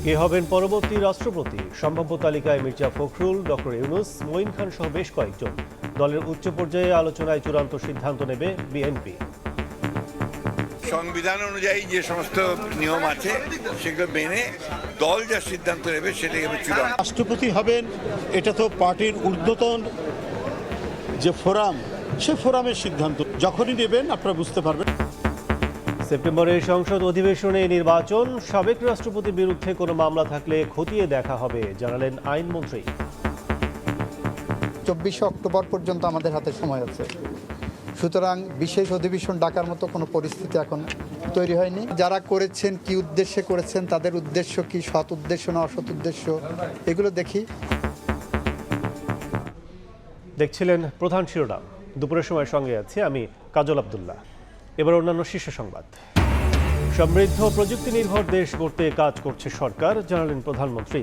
কে হবেন পরবর্তী রাষ্ট্রপতি? সম্ভাব্য তালিকায় মির্জা ফখরুল, ডক্টর ইউনূস, মঈন খান সহ বেশ কয়েকজন। দলের উচ্চ পর্যায়ে আলোচনায় চূড়ান্ত সিদ্ধান্ত নেবে বিএনপি। সংবিধান অনুযায়ী যে সমস্ত নিয়ম আছে সেগুলো মেনে দল যা সিদ্ধান্ত নেবে সেটাই হবে চূড়ান্ত। রাষ্ট্রপতি হবেন এটা তো পার্টির ঊর্ধ্বতন যে ফোরাম, সে ফোরামের সিদ্ধান্ত যখনই নেবেন আপনারা বুঝতে পারবেন। সেপ্টেম্বরের সংসদ অধিবেশনে নির্বাচন, সাবেক রাষ্ট্রপতির বিরুদ্ধে কোনো মামলা থাকলে খতিয়ে দেখা হবে জানালেন আইনমন্ত্রী। 24 অক্টোবর পর্যন্ত আমাদের হাতে সময় আছে, সুতরাং বিশেষ অধিবেশন ডাকার মতো কোনো পরিস্থিতি এখন তৈরি হয়নি। যারা করেছেন কি উদ্দেশ্যে করেছেন, তাদের উদ্দেশ্য কি, সৎ উদ্দেশ্য না অসৎ উদ্দেশ্য, এগুলো দেখি। দেখছিলেন প্রধান শিরোনাম। দুপুরের সময় সঙ্গে আছি আমি কাজল আব্দুল্লাহ। এবার অন্যান্য শীর্ষ সংবাদ। সমৃদ্ধ প্রযুক্তি নির্ভর দেশ গড়তে কাজ করছে সরকার জানালেন প্রধানমন্ত্রী।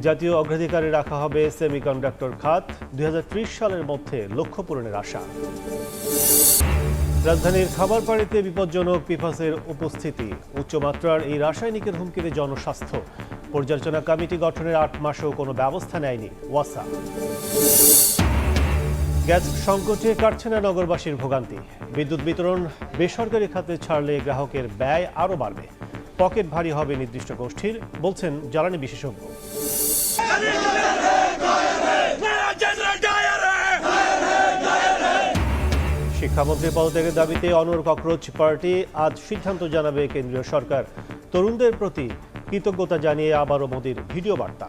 জাতীয় অগ্রাধিকারে রাখা হবে সেমিকন্ডাক্টর খাত, 2030 সালের মধ্যে লক্ষ্য পূরণের আশা। রাজধানীর খাবারপাড়িতে বিপজ্জনক পিফাসের উপস্থিতি, উচ্চমাত্রার এই রাসায়নিকের হুমকিতে জনস্বাস্থ্য। পর্যালোচনা কমিটি গঠনের 8 মাসেও কোনো ব্যবস্থা নেয়নি ওয়াসা। গ্যাস সংকটে কাটছে না নগরবাসীর ভোগান্তি। বিদ্যুৎ বিতরণ বেসরকারি খাতে ছাড়লে গ্রাহকের ব্যয় আরও বাড়বে, পকেট ভারী হবে নির্দিষ্ট গোষ্ঠীর, বলছেন জ্বালানি বিশেষজ্ঞ। শিক্ষামন্ত্রীর পদত্যাগের দাবিতে অনড় ককরোচ পার্টি, আজ সিদ্ধান্ত জানাবে কেন্দ্রীয় সরকার। তরুণদের প্রতি কৃতজ্ঞতা জানিয়ে আবারও মোদির ভিডিও বার্তা।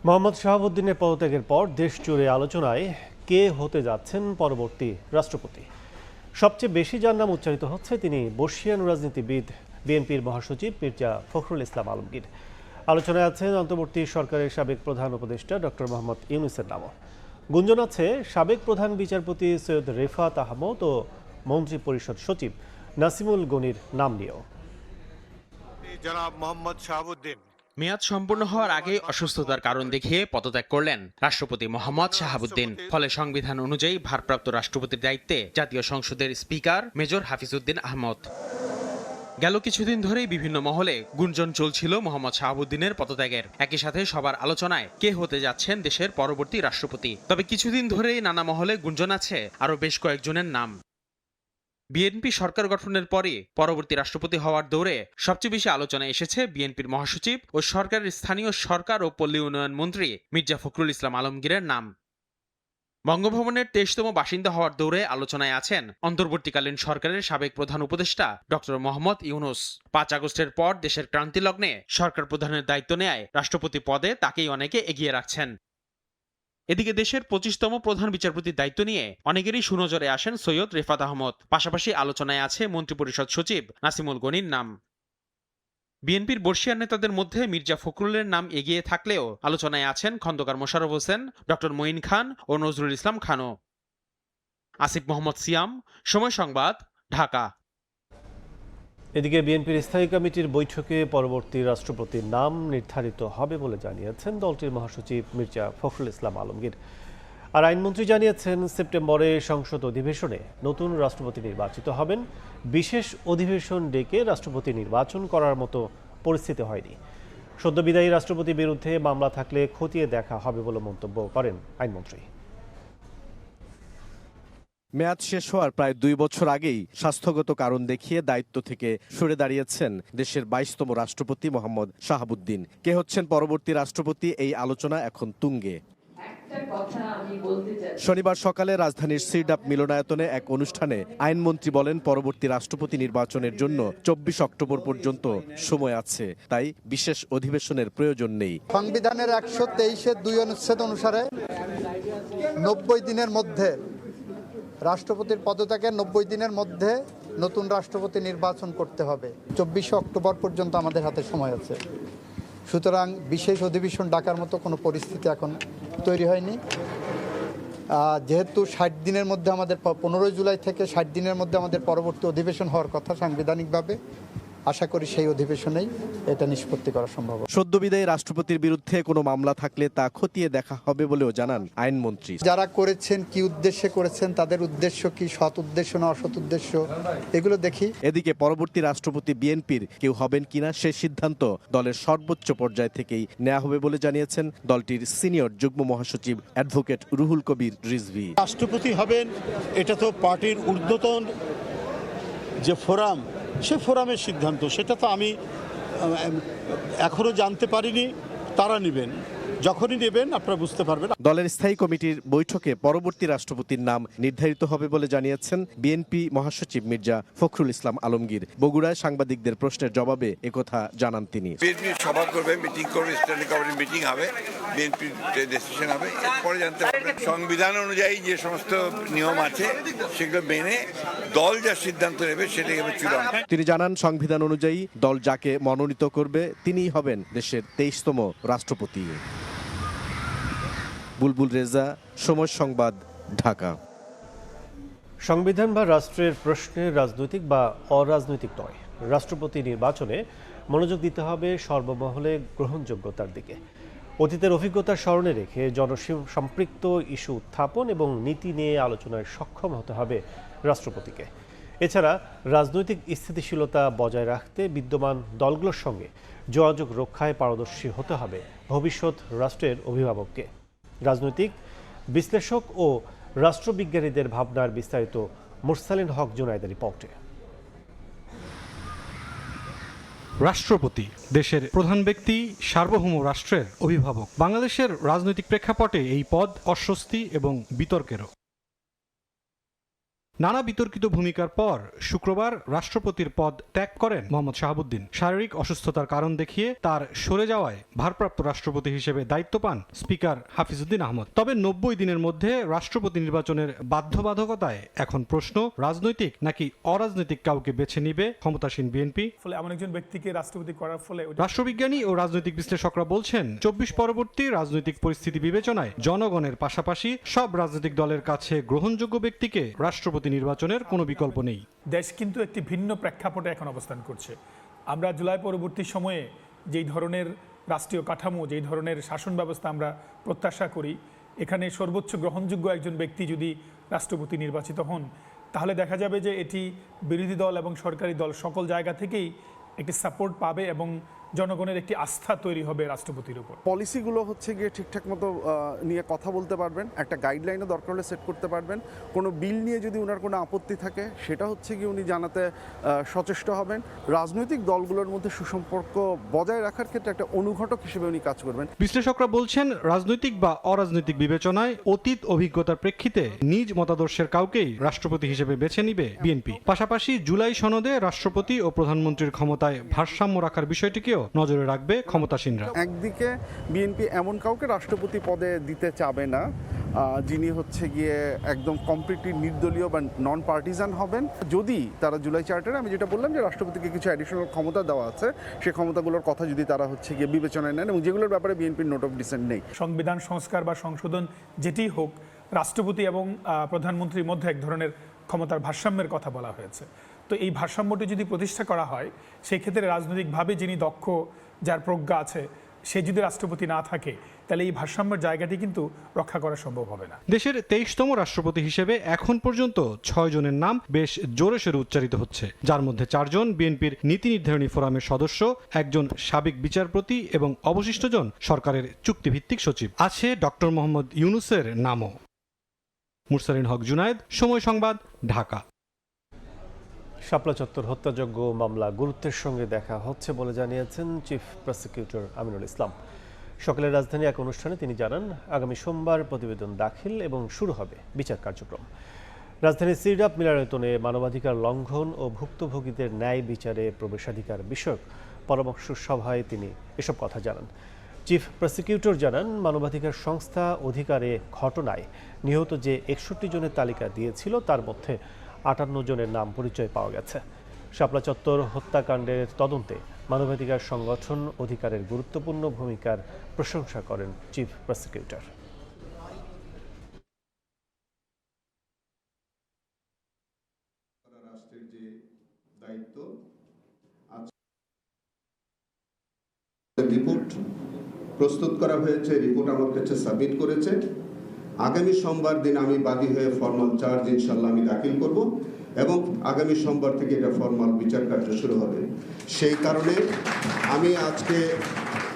মোহাম্মদ শাহাবুদ্দিনের পদত্যাগের পর দেশ জুড়ে আলোচনায় কে হতে যাচ্ছেন পরবর্তী রাষ্ট্রপতি। সবচেয়ে বেশি যার নাম উচ্চারিত হচ্ছে তিনি বর্ষিয়ান রাজনীতিবিদ, বিএনপির মহাসচিব মির্জা ফখরুল ইসলাম আলমগীর। আলোচনায় আছেন অন্তর্বর্তী সরকারের সাবেক প্রধান উপদেষ্টা ডক্টর মোহাম্মদ ইউনূসের নামও। গুঞ্জন আছে সাবেক প্রধান বিচারপতি সৈয়দ রেফাত আহমদ ও মন্ত্রী পরিষদ সচিব নাসিমুল গনির নাম নিয়েও। জনাব মোহাম্মদ শাহাবুদ্দিন মেয়াদ সম্পূর্ণ হওয়ার আগে অসুস্থতার কারণ দেখিয়ে পদত্যাগ করলেন রাষ্ট্রপতি মোহাম্মদ শাহাবুদ্দিন। ফলে সংবিধান অনুযায়ী ভারপ্রাপ্ত রাষ্ট্রপতির দায়িত্বে জাতীয় সংসদের স্পিকার মেজর হাফিজউদ্দিন আহমদ। গেল কিছুদিন ধরেই বিভিন্ন মহলে গুঞ্জন চলছিল মোহাম্মদ শাহাবুদ্দিনের পদত্যাগের। একই সাথে সবার আলোচনায় কে হতে যাচ্ছেন দেশের পরবর্তী রাষ্ট্রপতি। তবে কিছুদিন ধরেই নানা মহলে গুঞ্জন আছে আরও বেশ কয়েকজনের নাম। বিএনপি সরকার গঠনের পরে পরবর্তী রাষ্ট্রপতি হওয়ার দৌড়ে সবচেয়ে বেশি আলোচনায় এসেছে বিএনপির মহাসচিব ও সরকারের স্থানীয় সরকার ও পল্লী উন্নয়ন মন্ত্রী মির্জা ফখরুল ইসলাম আলমগীরের নাম। বঙ্গভবনের 23তম বাসিন্দা হওয়ার দৌড়ে আলোচনায় আছেন অন্তর্বর্তীকালীন সরকারের সাবেক প্রধান উপদেষ্টা ডক্টর মোহাম্মদ ইউনূস। 5 আগস্টের পর দেশের ক্রান্তি লগ্নে সরকার প্রধানের দায়িত্ব নেয় রাষ্ট্রপতি পদে তাকেই অনেকে এগিয়ে রাখছেন। এদিকে দেশের 25তম প্রধান বিচারপতির দায়িত্ব নিয়ে অনেকেরই সুনজরে আসেন সৈয়দ রেফাত আহমদ। পাশাপাশি আলোচনায় আছে মন্ত্রিপরিষদ সচিব নাসিমুল গনির নাম। বিএনপির বর্ষিয়ান নেতাদের মধ্যে মির্জা ফখরুলের নাম এগিয়ে থাকলেও আলোচনায় আছেন খন্দকার মোশাররফ হোসেন, ডক্টর মঈন খান ও নজরুল ইসলাম খানও। আসিফ মোহাম্মদ সিয়াম, সময় সংবাদ, ঢাকা। এদিকে বিএনপির স্থায়ী কমিটির বৈঠকে পরবর্তী রাষ্ট্রপতির নাম নির্ধারিত হবে বলে জানিয়েছেন দলটির মহাসচিব মির্জা ফখরুল ইসলাম আলমগীর। আর আইনমন্ত্রী জানিয়েছেন সেপ্টেম্বরে সংসদ অধিবেশনে নতুন রাষ্ট্রপতি নির্বাচিত হবেন। বিশেষ অধিবেশন ডেকে রাষ্ট্রপতি নির্বাচন করার মতো পরিস্থিতি হয়নি। সদ্য বিদায়ী রাষ্ট্রপতির বিরুদ্ধে মামলা থাকলে খতিয়ে দেখা হবে বলে মন্তব্য করেন আইনমন্ত্রী। মেয়াদ শেষ হওয়ার প্রায় 2 বছর আগেই স্বাস্থ্যগত কারণ দেখিয়ে দায়িত্ব থেকে সরে দাঁড়িয়েছেন দেশের 22তম রাষ্ট্রপতি মোহাম্মদ শাহাবুদ্দিন। কে হচ্ছেন পরবর্তী রাষ্ট্রপতি, এই আলোচনা এখন তুঙ্গে। শনিবার সকালে রাজধানীর সিডাপ মিলনায়তনে এক অনুষ্ঠানে আইনমন্ত্রী বলেন পরবর্তী রাষ্ট্রপতি নির্বাচনের জন্য 24 অক্টোবর পর্যন্ত সময় আছে, তাই বিশেষ অধিবেশনের প্রয়োজন নেই। সংবিধানের 123-এর 2 অনুচ্ছেদ অনুসারে 90 দিনের মধ্যে রাষ্ট্রপতির পদত্যাগের 90 দিনের মধ্যে নতুন রাষ্ট্রপতি নির্বাচন করতে হবে। 24 অক্টোবর পর্যন্ত আমাদের হাতে সময় আছে, সুতরাং বিশেষ অধিবেশন ডাকার মতো কোনো পরিস্থিতি এখন তৈরি হয়নি। যেহেতু 60 দিনের মধ্যে আমাদের 15 জুলাই থেকে 60 দিনের মধ্যে আমাদের পরবর্তী অধিবেশন হওয়ার কথা সাংবিধানিকভাবে, আশা করি সেই অধিবেশনেই এটা নিষ্পত্তি করা সম্ভব হবে। সদ্যবিদায়ী রাষ্ট্রপতির বিরুদ্ধে কোনো মামলা থাকলে তা খতিয়ে দেখা হবে বলেও জানান আইনমন্ত্রী। যারা করেছেন কি উদ্দেশ্যে করেছেন, তাদের উদ্দেশ্য কি, সৎ উদ্দেশ্য না অসৎ উদ্দেশ্য, এগুলো দেখি। এদিকে পরবর্তী রাষ্ট্রপতি বিএনপির কেউ হবেন কিনা সে সিদ্ধান্ত দলের সর্বোচ্চ পর্যায় থেকেই নেওয়া হবে বলে জানিয়েছেন দলটির সিনিয়র যুগ্ম মহাসচিব অ্যাডভোকেট রুহুল কবির রিজভী। রাষ্ট্রপতি হবেন এটা তো পার্টির ঊর্ধ্বতন যে ফোরাম, সে ফোরামের সিদ্ধান্ত, সেটা তো আমি এখনো জানতে পারিনি। তারা নেবেন, যখনই নেবেন আপনারা বুঝতে পারবেন। দলের স্থায়ী কমিটির বৈঠকে পরবর্তী রাষ্ট্রপতির নাম নির্ধারিত হবে বলে জানিয়েছেন বিএনপি মহাসচিব মির্জা ফখরুল ইসলাম আলমগীর। বগুড়ায় সাংবাদিকদের প্রশ্নের জবাবে একথা জানান তিনি। বিএনপি সভা করবে, মিটিং করবে, স্ট্যান্ডিং কমিটি মিটিং হবে, বিএনপি ডিসিশন হবে, এরপরে জানতে পারবেন। সংবিধান অনুযায়ী যে সমস্ত নিয়ম আছে সেগুলো মেনে দল যা সিদ্ধান্ত নেবে সেটাই হবে চূড়ান্ত। তিনি জানান সংবিধান অনুযায়ী দল যাকে মনোনীত করবে তিনিই হবেন দেশের 23তম রাষ্ট্রপতি। বুলবুল রেজা, সময় সংবাদ, ঢাকা। সংবিধান বা রাষ্ট্রের প্রশ্নে রাজনৈতিক বা অরাজনৈতিক নয়, রাষ্ট্রপতি নির্বাচনে মনোযোগ দিতে হবে সর্বমহলে গ্রহণযোগ্যতার দিকে। অতীতের অভিজ্ঞতা স্মরণে রেখে জনসম্পৃক্ত ইস্যু উত্থাপন এবং নীতি নিয়ে আলোচনায় সক্ষম হতে হবে রাষ্ট্রপতিকে। এছাড়া রাজনৈতিক স্থিতিশীলতা বজায় রাখতে বিদ্যমান দলগুলোর সঙ্গে যোগাযোগ রক্ষায় পারদর্শী হতে হবে ভবিষ্যৎ রাষ্ট্রের অভিভাবককে। রাজনৈতিক বিশ্লেষক ও রাষ্ট্রবিজ্ঞানীদের ভাবনার বিস্তারিত মুরসালিন হক জুনায়েদের রিপোর্টে। রাষ্ট্রপতি দেশের প্রধান ব্যক্তি, সার্বভৌম রাষ্ট্রের অভিভাবক। বাংলাদেশের রাজনৈতিক প্রেক্ষাপটে এই পদ অস্বস্তি এবং বিতর্কেরও। নানা বিতর্কিত ভূমিকার পর শুক্রবার রাষ্ট্রপতির পদ ত্যাগ করেন মোহাম্মদ শাহাবুদ্দিন। শারীরিক অসুস্থতার কারণ দেখিয়ে তার সরে যাওয়ায় ভারপ্রাপ্ত রাষ্ট্রপতি হিসেবে দায়িত্ব পান স্পিকার হাফিজউদ্দিন আহমদ। তবে 90 দিনের মধ্যে রাষ্ট্রপতি নির্বাচনের বাধ্যবাধকতায় এখন প্রশ্ন, রাজনৈতিক নাকি অরাজনৈতিক কাউকে বেছে নিবে ক্ষমতাসীন বিএনপি। ফলে এমন একজন ব্যক্তিকে রাষ্ট্রপতি করার ফলে রাষ্ট্রবিজ্ঞানী ও রাজনৈতিক বিশ্লেষকরা বলছেন 24 পরবর্তী রাজনৈতিক পরিস্থিতি বিবেচনায় জনগণের পাশাপাশি সব রাজনৈতিক দলের কাছে গ্রহণযোগ্য ব্যক্তিকে রাষ্ট্রপতি নির্বাচনের কোনো বিকল্প নেই। দেশ কিন্তু একটি ভিন্ন প্রেক্ষাপটে এখন অবস্থান করছে। আমরা জুলাই পরবর্তী সময়ে যেই ধরনের রাষ্ট্রীয় কাঠামো, যেই ধরনের শাসন ব্যবস্থা আমরা প্রত্যাশা করি, এখানে সর্বোচ্চ গ্রহণযোগ্য একজন ব্যক্তি যদি রাষ্ট্রপতি নির্বাচিত হন, তাহলে দেখা যাবে যে এটি বিরোধী দল এবং সরকারি দল সকল জায়গা থেকেই একটি সাপোর্ট পাবে এবং জনগণের একটি আস্থা তৈরি হবে রাষ্ট্রপতির উপর। পলিসিগুলো হচ্ছে গিয়ে ঠিকঠাক মতো নিয়ে কথা বলতে পারবেন, একটা গাইডলাইনও দরকার হলে সেট করতে পারবেন। কোনো বিল নিয়ে যদি ওনার কোনো আপত্তি থাকে সেটা হচ্ছে গিয়ে উনি জানাতে সচেষ্ট হবেন। রাজনৈতিক দলগুলোর মধ্যে সুসম্পর্ক বজায় রাখার ক্ষেত্রে একটা অনুঘটক হিসেবে উনি কাজ করবেন। বিশ্লেষকরা বলছেন রাজনৈতিক বা অরাজনৈতিক বিবেচনায় অতীত অভিজ্ঞতার প্রেক্ষিতে নিজ মতাদর্শের কাউকেই রাষ্ট্রপতি হিসেবে বেছে নিবে বিএনপি। পাশাপাশি জুলাই সনদে রাষ্ট্রপতি ও প্রধানমন্ত্রীর ক্ষমতায় ভারসাম্য রাখার বিষয়টিকেও নজরে রাখবে ক্ষমতাসীনরা। একদিকে বিএনপি এমন কাউকে রাষ্ট্রপতি পদে দিতে চাবে না যিনি হচ্ছে গিয়ে একদম কমপ্লিটলি নির্দলীয় বা নন পার্টিজান হবেন। যদি তারা জুলাই চার্টারে আমি যেটা বললাম যে রাষ্ট্রপতিকে কিছু অ্যাডিশনাল ক্ষমতা দেওয়া আছে, সেই ক্ষমতাগুলোর কথা যদি তারা হচ্ছে গিয়ে বিবেচনায় নেন এবং যেগুলোর ব্যাপারে বিএনপির নোট অফ ডিসেন্ট নেই। সংবিধান সংস্কার বা সংশোধন যেটি হোক, রাষ্ট্রপতি এবং প্রধানমন্ত্রীর মধ্যে এক ধরনের ক্ষমতার ভারসাম্যের কথা বলা হয়েছে। তো এই ভারসাম্যটি যদি প্রতিষ্ঠা করা হয়, সেই ক্ষেত্রে রাজনৈতিকভাবে যিনি দক্ষ, যার প্রজ্ঞা আছে, সে যদি রাষ্ট্রপতি না থাকে, তাহলে এই ভারসাম্যের জায়গাটি কিন্তু রক্ষা করা সম্ভব হবে না। দেশের 23তম রাষ্ট্রপতি হিসেবে এখন পর্যন্ত 6 জনের নাম বেশ জোরে সোরে উচ্চারিত হচ্ছে, যার মধ্যে 4 জন বিএনপির নীতি নির্ধারণী ফোরামের সদস্য, 1 জন সাবেক বিচারপতি এবং অবশিষ্ট জন সরকারের চুক্তিভিত্তিক সচিব। আছে ডক্টর মোহাম্মদ ইউনূসের নামও। মুরসালিন হক জুনায়েদ, সময় সংবাদ, ঢাকা। শাপলা চত্বর হত্যাযজ্ঞ মামলা গুরুত্বের সঙ্গে দেখা হচ্ছে বলে জানিয়েছেন চিফ প্রসিকিউটর আমিনুল ইসলাম। সকালের রাজধানী এক অনুষ্ঠানে তিনি জানান, আগামী সোমবার প্রতিবেদন দাখিল এবং শুরু হবে বিচার কার্যক্রম। রাজধানীর সিরডাপ মিলনায়তনে মানবাধিকার লঙ্ঘন ও ভুক্তভোগীদের ন্যায় বিচারে প্রবেশাধিকার বিষয়ক পরামর্শ সভায় তিনি এসব কথা জানান। চিফ প্রসিকিউটর জানান, মানবাধিকার সংস্থা অধিকারে ঘটনায় নিহত যে 61 জনের তালিকা দিয়েছিল তার মধ্যে 58 জনের নাম পরিচয় পাওয়া গেছে। শাপলা চত্বর হত্যাকাণ্ডের তদন্তে মানবাধিকার সংগঠন অধিকারের গুরুত্বপূর্ণ ভূমিকার প্রশংসা করেন চিফ প্রসিকিউটর। রাষ্ট্রের যে দায়িত্ব রিপোর্ট প্রস্তুত করা হয়েছে, রিপোর্ট আমার কাছে সাবমিট করেছে। আগামী সোমবার দিন আমি বাদী হয়ে ফর্মাল চার্জ ইনশাল্লাহ আমি দাখিল করব এবং আগামী সোমবার থেকে এটা ফর্মাল বিচার কার্য শুরু হবে। সেই কারণে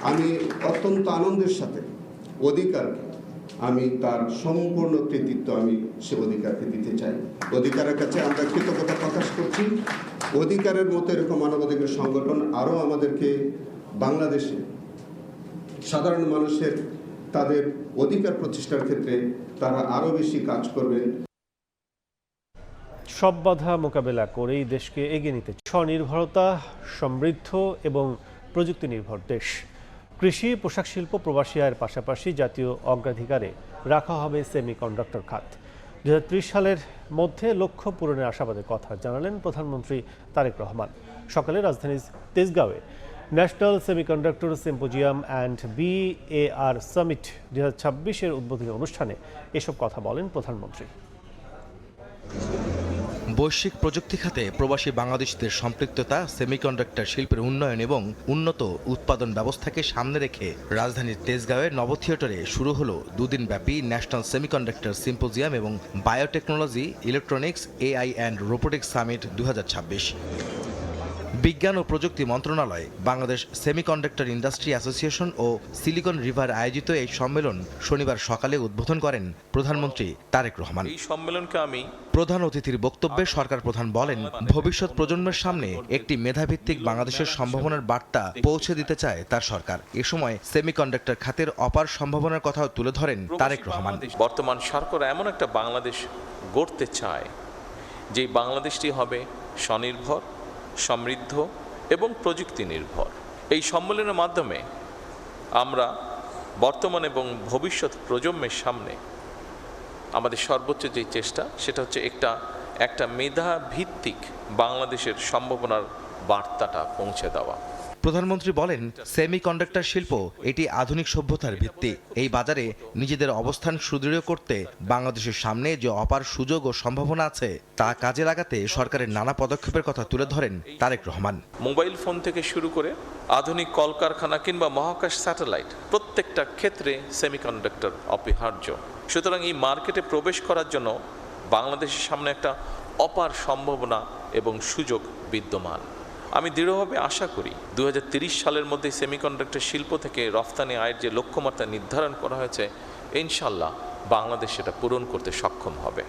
আমি অত্যন্ত আনন্দের সাথে আমি তার সম্পূর্ণ কৃতিত্ব আমি সে অধিকারকে দিতে চাই। অধিকারের কাছে আমরা কৃতজ্ঞতা প্রকাশ করছি। অধিকারের মতো এরকম মানবাধিকার সংগঠন আরও আমাদেরকে বাংলাদেশে সাধারণ মানুষের তাদের অধিকার প্রতিষ্ঠার ক্ষেত্রে তারা আরও বেশি কাজ করবেন। সব বাধা মোকাবেলা করেই দেশকে এগিয়ে নিতে স্বনির্ভরতা, সমৃদ্ধ এবং প্রযুক্তি নির্ভর দেশ। কৃষি, পোশাক শিল্প, প্রবাসী আয়ের পাশাপাশি জাতীয় অগ্রাধিকারে রাখা হবে সেমিকন্ডাক্টর খাত। 2030 সালের মধ্যে লক্ষ্য পূরণের আশাবাদের কথা জানালেন প্রধানমন্ত্রী তারেক রহমান। সকালে রাজধানীর তেজগাঁওয়ে national semiconductor symposium and BAR summit 2026-এর উদ্বোধনী অনুষ্ঠানে এসব কথা বলেন প্রধানমন্ত্রী। বৈশ্বিক প্রযুক্তি খাতে প্রবাসী বাংলাদেশিদের সম্পৃক্ততা, সেমিকন্ডাক্টর শিল্পের উন্নয়ন এবং উন্নত উৎপাদন ব্যবস্থাকে সামনে রেখে রাজধানীর তেজগাঁওয়ের নব থিয়েটারে শুরু হলো দুদিনব্যাপী ন্যাশনাল সেমিকন্ডাক্টর সিম্পোজিয়াম এবং biotechnology, electronics, AI and robotics summit 2026। বিজ্ঞান ও প্রযুক্তি মন্ত্রণালয়, বাংলাদেশ সেমিকন্ডাক্টর ইন্ডাস্ট্রি অ্যাসোসিয়েশন ও সিলিকন রিভার আয়োজিত এই সম্মেলন শনিবার সকালে উদ্বোধন করেন প্রধানমন্ত্রী তারেক রহমান। এই সম্মেলনকে আমি প্রধান অতিথির বক্তব্যে সরকার প্রধান বলেন, ভবিষ্যৎ প্রজন্মের সামনে একটি মেধাভিত্তিক বাংলাদেশের সম্ভাবনার বার্তা পৌঁছে দিতে চায় তার সরকার। এ সময় সেমিকন্ডাক্টর খাতের অপার সম্ভাবনার কথাও তুলে ধরেন তারেক রহমান। বর্তমান সরকার এমন একটা বাংলাদেশ গড়তে চায় যে বাংলাদেশটি হবে স্বনির্ভর, সমৃদ্ধ এবং প্রযুক্তি নির্ভর। এই সম্মেলনের মাধ্যমে আমরা বর্তমান এবং ভবিষ্যৎ প্রজন্মের সামনে আমাদের সর্বোচ্চ যে চেষ্টা, সেটা হচ্ছে একটা মেধা ভিত্তিক বাংলাদেশের সম্ভাবনার বার্তাটা পৌঁছে দেওয়া। প্রধানমন্ত্রী বলেন, সেমিকন্ডাক্টর শিল্প এটি আধুনিক সভ্যতার ভিত্তি। এই বাজারে নিজেদের অবস্থান সুদৃঢ় করতে বাংলাদেশের সামনে যে অপার সুযোগ ও সম্ভাবনা আছে তা কাজে লাগাতে সরকারের নানা পদক্ষেপের কথা তুলে ধরেন তারেক রহমান। মোবাইল ফোন থেকে শুরু করে আধুনিক কলকারখানা কিংবা মহাকাশ স্যাটেলাইট, প্রত্যেকটা ক্ষেত্রে সেমিকন্ডাক্টর অপরিহার্য। সুতরাং এই মার্কেটে প্রবেশ করার জন্য বাংলাদেশের সামনে একটা অপার সম্ভাবনা এবং সুযোগ বিদ্যমান। আমি দৃঢ়ভাবে আশা করি 2030 সালের মধ্যে সেমিকন্ডাক্টর শিল্প থেকে রফতানি আয়ের যে লক্ষ্যমাত্রা নির্ধারণ করা হয়েছে, ইনশাল্লাহ বাংলাদেশ সেটা পূরণ করতে সক্ষম হবে।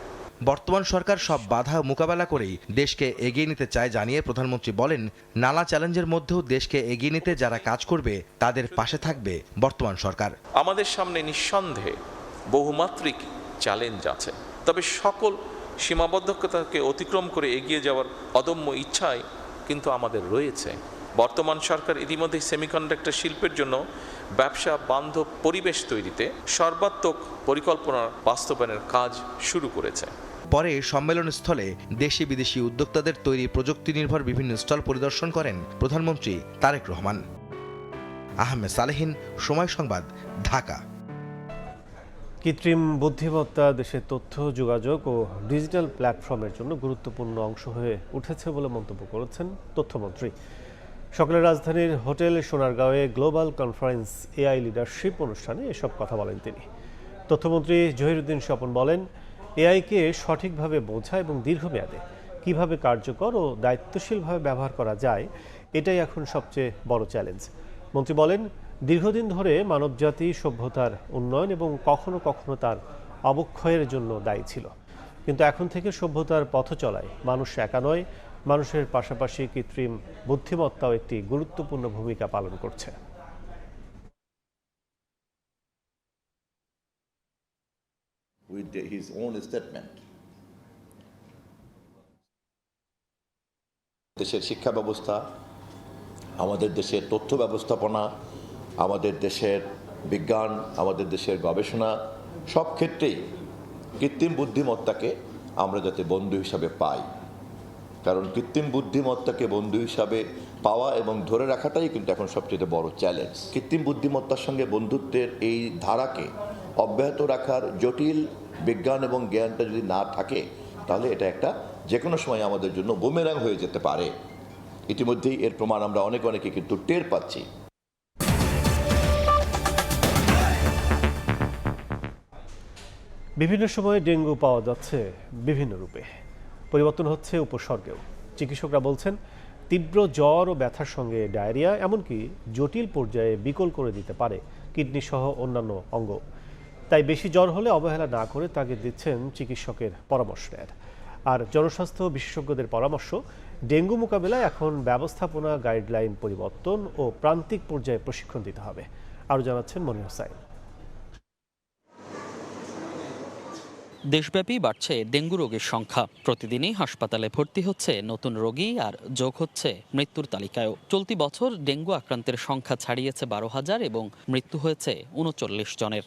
বর্তমান সরকার সব বাধা মোকাবেলা করেই দেশকে এগিয়ে নিতে চায় জানিয়ে প্রধানমন্ত্রী বলেন, নানা চ্যালেঞ্জের মধ্যেও দেশকে এগিয়ে নিতে যারা কাজ করবে তাদের পাশে থাকবে বর্তমান সরকার। আমাদের সামনে নিঃসন্দেহে বহুমাত্রিক চ্যালেঞ্জ আছে, তবে সকল সীমাবদ্ধতাকে অতিক্রম করে এগিয়ে যাওয়ার অদম্য ইচ্ছাই কিন্তু আমাদের রয়েছে। বর্তমান সরকার ইতিমধ্যে সেমিকন্ডাক্টর শিল্পের জন্য ব্যবসা বান্ধব পরিবেশ তৈরিতে সর্বাত্মক পরিকল্পনার বাস্তবায়নের কাজ শুরু করেছে। পরে সম্মেলনস্থলে দেশি বিদেশি উদ্যোক্তাদের তৈরি প্রযুক্তি নির্ভর বিভিন্ন স্টল পরিদর্শন করেন প্রধানমন্ত্রী তারেক রহমান। আহমেদ সালেহীন, সময় সংবাদ, ঢাকা। কৃত্রিম বুদ্ধিমত্তা দেশের তথ্য যোগাযোগ ও ডিজিটাল প্ল্যাটফর্মের জন্য গুরুত্বপূর্ণ অংশ হয়ে উঠেছে বলে মন্তব্য করেছেন তথ্যমন্ত্রী। সকালে রাজধানীর হোটেল সোনারগাঁওয়ে গ্লোবাল কনফারেন্স AI লিডারশিপ অনুষ্ঠানে এসব কথা বলেন তিনি। তথ্যমন্ত্রী জহিরুদ্দিন স্বপন বলেন, AI-কে সঠিকভাবে বোঝা এবং দীর্ঘমেয়াদে কিভাবে কার্যকর ও দায়িত্বশীলভাবে ব্যবহার করা যায়, এটাই এখন সবচেয়ে বড় চ্যালেঞ্জ। মন্ত্রী বলেন, দীর্ঘদিন ধরে মানবজাতি সভ্যতার উন্নয়ন এবং কখনো কখনো তার অবক্ষয়ের জন্য দায়ী ছিল, কিন্তু এখন থেকে সভ্যতার পথ চলায় মানুষ একা নয়, মানুষের পাশাপাশি কৃত্রিম বুদ্ধিমত্তাও একটি গুরুত্বপূর্ণ ভূমিকা পালন করছে। With his own statement, দেশের শিক্ষা ব্যবস্থা, আমাদের দেশের তথ্য ব্যবস্থাপনা, আমাদের দেশের বিজ্ঞান, আমাদের দেশের গবেষণা, সব ক্ষেত্রেই কৃত্রিম বুদ্ধিমত্তাকে আমরা যাতে বন্ধু হিসাবে পাই, কারণ কৃত্রিম বুদ্ধিমত্তাকে বন্ধু হিসাবে পাওয়া এবং ধরে রাখাটাই কিন্তু এখন সবচেয়ে বড় চ্যালেঞ্জ। কৃত্রিম বুদ্ধিমত্তার সঙ্গে বন্ধুত্বের এই ধারাকে অব্যাহত রাখার জটিল বিজ্ঞান এবং জ্ঞানটা যদি না থাকে, তাহলে এটা একটা যে কোনো সময় আমাদের জন্য বুমেরাং হয়ে যেতে পারে। ইতিমধ্যেই এর প্রমাণ আমরা অনেকে কিন্তু টের পাচ্ছি। বিভিন্ন সময়ে ডেঙ্গু পাওয়া যাচ্ছে বিভিন্ন রূপে, পরিবর্তন হচ্ছে উপসর্গেও। চিকিৎসকরা বলছেন তীব্র জ্বর ও ব্যথার সঙ্গে ডায়রিয়া, এমনকি জটিল পর্যায়ে বিকল করে দিতে পারে কিডনি সহ অন্যান্য অঙ্গ। তাই বেশি জ্বর হলে অবহেলা না করে তাগিদ দিচ্ছেন চিকিৎসকের পরামর্শ নেয়ার। আর জনস্বাস্থ্য বিশেষজ্ঞদের পরামর্শ, ডেঙ্গু মোকাবিলায় এখন ব্যবস্থাপনা গাইডলাইন পরিবর্তন ও প্রান্তিক পর্যায়ে প্রশিক্ষণ দিতে হবে। আরও জানাচ্ছেন মনির হোসাইন। দেশব্যাপী বাড়ছে ডেঙ্গু রোগীর সংখ্যা। প্রতিদিনই হাসপাতালে ভর্তি হচ্ছে নতুন রোগী, আর যোগ হচ্ছে মৃত্যুর তালিকায়ও। চলতি বছর ডেঙ্গু আক্রান্তের সংখ্যা ছাড়িয়েছে 12,000 এবং মৃত্যু হয়েছে 39 জনের।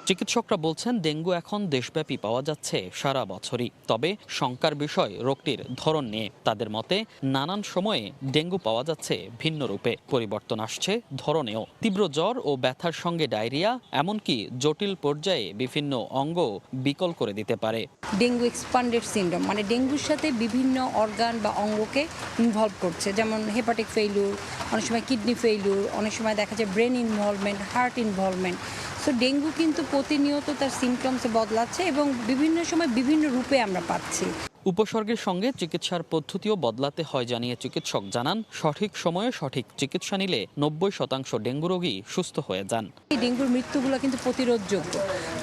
চিকিৎসকরা বলছেন ডেঙ্গু এখন দেশব্যাপী পাওয়া যাচ্ছে সারা বছরই। তবে শঙ্কার বিষয় রোগটির ধরন নিয়ে। তাদের মতে নানান সময়ে ডেঙ্গু পাওয়া যাচ্ছে ভিন্ন রূপে, পরিবর্তন আসছে ধরনেও। তীব্র জ্বর ও ব্যথার সঙ্গে ডায়রিয়া, এমনকি জটিল পর্যায়ে বিভিন্ন অঙ্গ বিকল করে দিতে পারে। ডেঙ্গু এক্সপান্ডেড সিনড্রোম মানে ডেঙ্গুর সাথে বিভিন্ন অর্গান বা অঙ্গকে ইনভলভ করছে, যেমন হেপাটিক ফেইলিউর, অনেক সময় কিডনি ফেইলিউর, অনেক সময় দেখা যায় brain involvement, heart involvement. So dengue কিন্তু প্রতিনিয়ত তার সিমটমসে বদলাচ্ছে এবং বিভিন্ন সময় বিভিন্ন রূপে আমরা পাচ্ছি। উপসর্গের সঙ্গে চিকিৎসার পদ্ধতিও বদলাতে হয় জানিয়ে চিকিৎসক জানান, সঠিক সময়ে সঠিক চিকিৎসা নিলে 90% ডেঙ্গু রোগী সুস্থ হয়ে যান। এই ডেঙ্গুর মৃত্যুগুলো কিন্তু প্রতিরোধযোগ্য।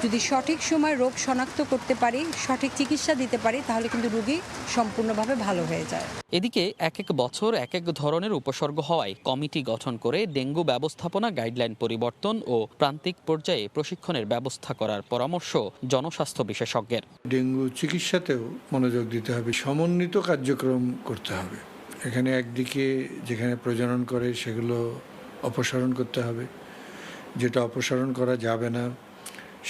যদি সঠিক সময় রোগ শনাক্ত করতে পারি, সঠিক চিকিৎসা দিতে পারি, তাহলে কিন্তু রোগী সম্পূর্ণভাবে ভালো হয়ে যায়। এদিকে এক এক বছর এক এক ধরনের উপসর্গ হওয়ায় কমিটি গঠন করে ডেঙ্গু ব্যবস্থাপনা গাইডলাইন পরিবর্তন ও প্রান্তিক পর্যায়ে প্রশিক্ষণের ব্যবস্থা করার পরামর্শ জনস্বাস্থ্য বিশেষজ্ঞের। ডেঙ্গু চিকিৎসাতেও মনোযোগ দিতে হবে, সমন্বিত কার্যক্রম করতে হবে। এখানে একদিকে যেখানে প্রজনন করে সেগুলো অপসারণ করতে হবে, যেটা অপসারণ করা যাবে না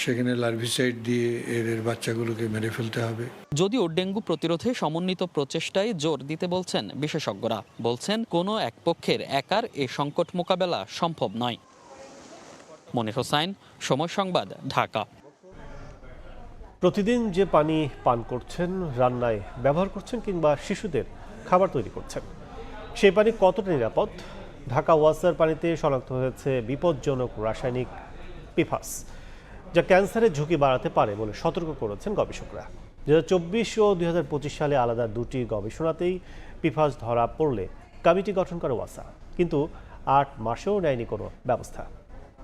সেখানে লার্ভিসাইড দিয়ে এর বাচ্চাগুলোকে মেরে ফেলতে হবে। যদিও ডেঙ্গু প্রতিরোধে সমন্বিত প্রচেষ্টায় জোর দিতে বলছেন বিশেষজ্ঞরা। বলছেন কোনো এক পক্ষের একার এ সংকট মোকাবেলা সম্ভব নয়। মনির হোসাইন, সময় সংবাদ, ঢাকা। প্রতিদিন যে পানি পান করছেন, রান্নায় ব্যবহার করছেন কিংবা শিশুদের খাবার তৈরি করছেন, সেই পানি কতটা নিরাপদ? ঢাকা ওয়াসার পানিতে শনাক্ত হয়েছে বিপজ্জনক রাসায়নিক পিফাস, যা ক্যান্সারের ঝুঁকি বাড়াতে পারে বলে সতর্ক করেছেন গবেষকরা। 2024 ও 2025 সালে আলাদা দুটি গবেষণাতেই পিফাস ধরা পড়লে কমিটি গঠন করে ওয়াসা, কিন্তু 8 মাসেও নেয়নি কোনো ব্যবস্থা।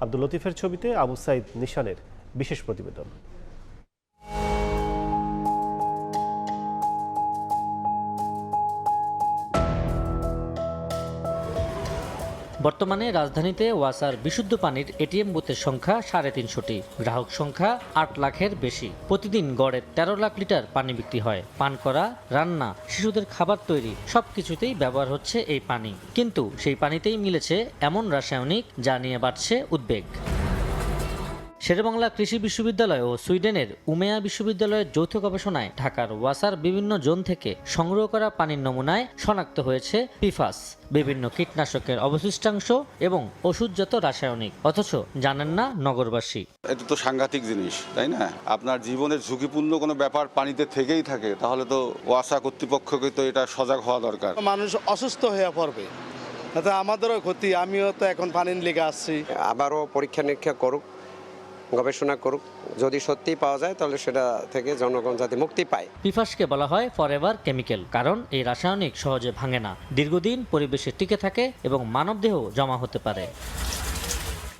আব্দুল লতিফের ছবিতে আবু সাইদ নিশানের বিশেষ প্রতিবেদন। বর্তমানে রাজধানীতে ওয়াসার বিশুদ্ধ পানির এটিএম বুথের সংখ্যা 350টি, গ্রাহক সংখ্যা 8 লাখের বেশি। প্রতিদিন গড়ে 13 লাখ লিটার পানি বিক্রি হয়। পান করা, রান্না, শিশুদের খাবার তৈরি সবকিছুতেই ব্যবহার হচ্ছে এই পানি। কিন্তু সেই পানিতেই মিলেছে এমন রাসায়নিক যা নিয়ে বাড়ছে উদ্বেগ। শেরেবাংলা কৃষি বিশ্ববিদ্যালয় ও সুইডেনের উমেয়া বিশ্ববিদ্যালয়ের যৌথ গবেষণায় ঢাকার ওয়াসার বিভিন্ন জোন থেকে সংগ্রহ করা পানির নমুনায় শনাক্ত হয়েছে পিফাস, বিভিন্ন কীটনাশকের অবশিষ্টাংশ এবং ওষুধজাত রাসায়নিক। অথচ জানেন না নগরবাসী। এটা তো সাংঘাতিক জিনিস, তাই না? আপনার জীবনের ঝুঁকিপূর্ণ কোনো ব্যাপার পানিতে থেকেই থাকে, তাহলে তো ওয়াসা কর্তৃপক্ষকে তো এটা সজাগ হওয়া দরকার। মানুষ অসুস্থ হয়ে পড়বে, তাতে আমাদেরও ক্ষতি। আমিও তো এখন পানির লেগে আসছি। আবারও পরীক্ষা নিরীক্ষা করুক, গবেষণা করুক, যদি সত্যি পাওয়া যায় তাহলে সেটা থেকে জনগণ যাতে মুক্তি পায়। পিফাসকে বলা হয় ফরএভার কেমিক্যাল, কারণ এই রাসায়নিক সহজে ভাঙে না, দীর্ঘদিন পরিবেশে টিকে থাকে এবং মানবদেহ জমা হতে পারে।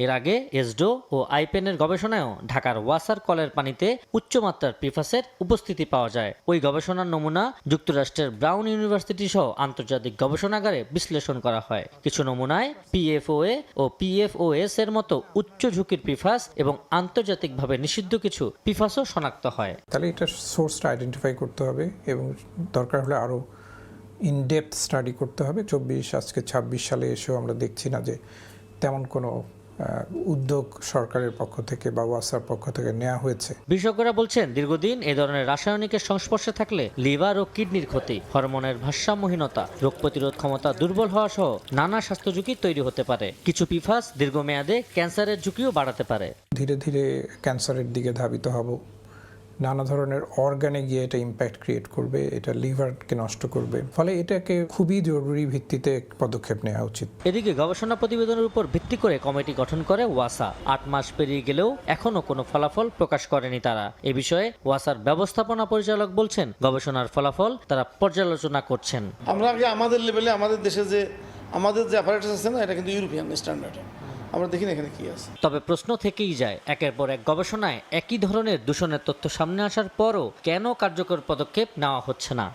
এর আগে এসডো ও আইপেনের গবেষণায়ও ঢাকার ওয়াসার কলের পানিতে উচ্চমাত্রার পিফাসের উপস্থিতি পাওয়া যায়। ওই গবেষণার নমুনা যুক্তরাষ্ট্রের ব্রাউন ইউনিভার্সিটি সহ আন্তর্জাতিক গবেষণাগারে বিশ্লেষণ করা হয়। কিছু নমুনায় পিএফওএ ও পিএফওএস এর মতো উচ্চ ঝুঁকির পিফাস এবং আন্তর্জাতিকভাবে নিষিদ্ধ কিছু পিফাসও শনাক্ত হয়। তাহলে এটা সোর্সটা আইডেন্টিফাই করতে হবে এবং দরকার হলে আরও ইনডেপথ স্টাডি করতে হবে। 26 সালে এসেও আমরা দেখছি না যে তেমন কোনো উদ্যোগ সরকারের পক্ষ থেকে বা ওয়াসার পক্ষ থেকে নেওয়া হয়েছে। বিশেষজ্ঞরা বলছেন দীর্ঘদিন এ ধরনের রাসায়নিকের সংস্পর্শে থাকলে লিভার ও কিডনির ক্ষতি, হরমোনের ভারসাম্যহীনতা, রোগ প্রতিরোধ ক্ষমতা দুর্বল হওয়া সহ নানা স্বাস্থ্য ঝুঁকি তৈরি হতে পারে। কিছু পিফাস দীর্ঘমেয়াদে ক্যান্সারের ঝুঁকিও বাড়াতে পারে। ধীরে ধীরে ক্যান্সারের দিকে ধাবিত হব নানা ধরনের অর্গানে গিয়ে এটা ইম্প্যাক্ট ক্রিয়েট করবে, এটা লিভারকে নষ্ট করবে, ফলে এটাকে খুবই জরুরি ভিত্তিতে পদক্ষেপ নেওয়া উচিত। এদিকে গবেষণা প্রতিবেদনের উপর ভিত্তি করে কমিটি গঠন করে ওয়াসা। 8 মাস পেরিয়ে গেলেও এখনো কোনো ফলাফল প্রকাশ করেনি তারা। এ বিষয়ে ওয়াসার ব্যবস্থাপনা পরিচালক বলছেন, গবেষণার ফলাফল তারা পর্যালোচনা করছেন। আমরা আগে আমাদের লেভেলে আমাদের দেশে যে আমাদের যে অ্যাপারেটাস আছে না, এটা কিন্তু ইউরোপিয়ান স্ট্যান্ডার্ড, আমরা দেখি না এখানে কি আছে। তবে প্রশ্ন থেকেই যায়, একের পর এক গবেষণায় একই ধরনের দূষণের তথ্য সামনে আসার পরও কেন কার্যকর পদক্ষেপ নেওয়া হচ্ছে না।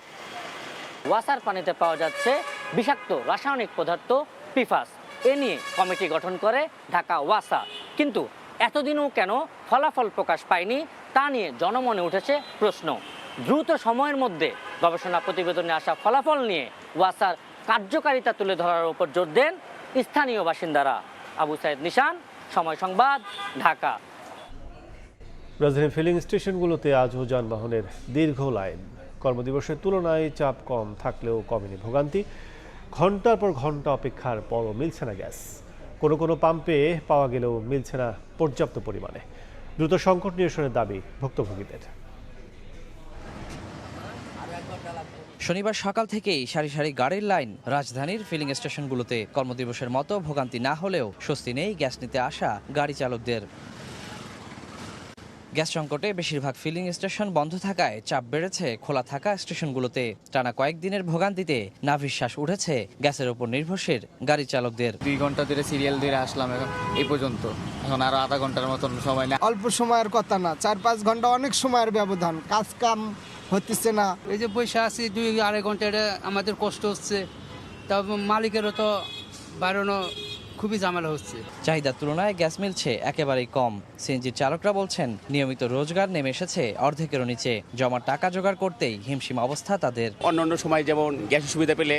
ওয়াসার পানিতে পাওয়া যাচ্ছে বিষাক্ত রাসায়নিক পদার্থ পিফাস। এ নিয়ে কমিটি গঠন করে ঢাকা ওয়াসা, কিন্তু এতদিনও কেন ফলাফল প্রকাশ পায়নি তা নিয়ে জনমনে উঠেছে প্রশ্ন। দ্রুত সময়ের মধ্যে গবেষণা প্রতিবেদনে আসা ফলাফল নিয়ে ওয়াসার কার্যকারিতা তুলে ধরার উপর জোর দেন স্থানীয় বাসিন্দারা। আবু সাইদ নিশান, সময় সংবাদ, ঢাকা। রাজধানীর ফিলিং স্টেশনগুলোতে আজও যানবাহনের দীর্ঘ লাইন। কর্মদিবসের তুলনায় চাপ কম থাকলেও কমেনি ভোগান্তি। ঘন্টার পর ঘন্টা অপেক্ষার পরও মিলছে না গ্যাস। কোনো কোনো পাম্পে পাওয়া গেলেও মিলছে না পর্যাপ্ত পরিমাণে। দ্রুত সংকট নিরসনের দাবি ভুক্তভোগীদের। শনিবার সকাল থেকেই সারি সারি গাড়ির লাইন রাজধানীর ফিলিং স্টেশনগুলোতে। কর্মদিবসের মতো ভোগান্তি না হলেও স্বস্তি নেই গ্যাস নিতে আসা গাড়ি চালকদের। গ্যাস সংকটে বেশিরভাগ ফিলিং স্টেশন বন্ধ থাকায় চাপ বেড়েছে খোলা থাকা স্টেশনগুলোতে। টানা কয়েকদিনের ভোগান্তিতে নাভিশ্বাস উঠেছে গ্যাসের উপর নির্ভরশীল গাড়ি চালকদের। 2 ঘন্টা ধরে সিরিয়াল ধরে আসলাম এখন এই পর্যন্ত, এখন আরো আধা ঘন্টার মতন সময় না। অল্প সময়ের কথা না, 4-5 ঘন্টা অনেক সময়ের ব্যবধান, কাজ কাম হচ্ছে না। এই যে পয়সা আছে 2-2.5 ঘন্টা, এটা আমাদের কষ্ট হচ্ছে, তবে মালিকেরও তো বাড়ানো খুবই ঝামেলা হচ্ছে। চাহিদার তুলনায় গ্যাস মিলছে একেবারেই কম। সিএনজি চালকরা বলছেন, নিয়মিত রোজগার নেমে এসেছে অর্ধেকেরও নিচে। জমা টাকা জোগাড় করতেই হিমশিম অবস্থা তাদের। অন্য সময় যেমন গ্যাসের সুবিধা পেলে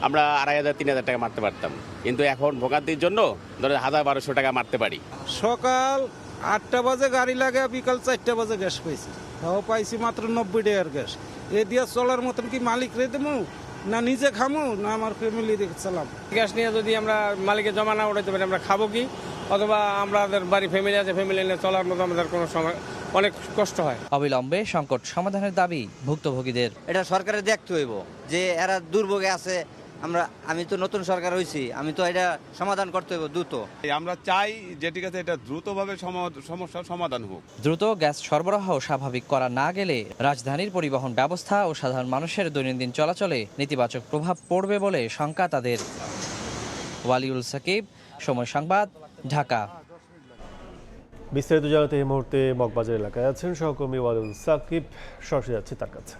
আমরা 2,500-3,000 টাকা মারতে পারতাম, কিন্তু এখন ভোগান্তির জন্য ধরো 1,000-1,200 টাকা মারতে পারি। সকাল 8টা বাজে গাড়ি লাগে, বিকাল 4টা বাজে গ্যাস পাইছি, তাও পাইছি মাত্র 90 টাকার গ্যাস। এ দিয়ে চলার মতন কি মালিক রে দেবো, না নিজে খামো, না আমার ফ্যামিলি রেখে চালাম। গ্যাস নিয়ে যদি আমরা মালিকের জমা না উঠাইতে পারি, আমরা খাবো কি? অথবা আমাদের বাড়ি ফ্যামিলি আছে, ফ্যামিলি নিয়ে চলার মতো আমাদের কোনো সময় অনেক কষ্ট হয়। অবিলম্বে সংকট সমাধানের দাবি ভুক্তভোগীদের। এটা সরকারের দেখতে হইব যে এরা দুর্ভোগে আছে। আমি তো নতুন সরকার হয়েছি, আমি তো এটা সমাধান করতে হইব দ্রুত। আমরা চাই যে ঠিক আছে, এটা দ্রুতভাবে সমস্যার সমাধান হোক। দ্রুত গ্যাস সরবরাহ স্বাভাবিক করা না গেলে রাজধানীর পরিবহন ব্যবস্থা ও সাধারণ মানুষের দৈনন্দিন চলাচলে নেতিবাচক প্রভাব পড়বে বলে শঙ্কা তাদের। ওয়ালিউল সাকিব, সময় সংবাদ, ঢাকা। বিস্তারিত জানাতে এই মুহূর্তে মগবাজার এলাকায় আছেন সহকর্মী ওয়ালিউল সাকিব, সরাসরি যাচ্ছে তার কাছে।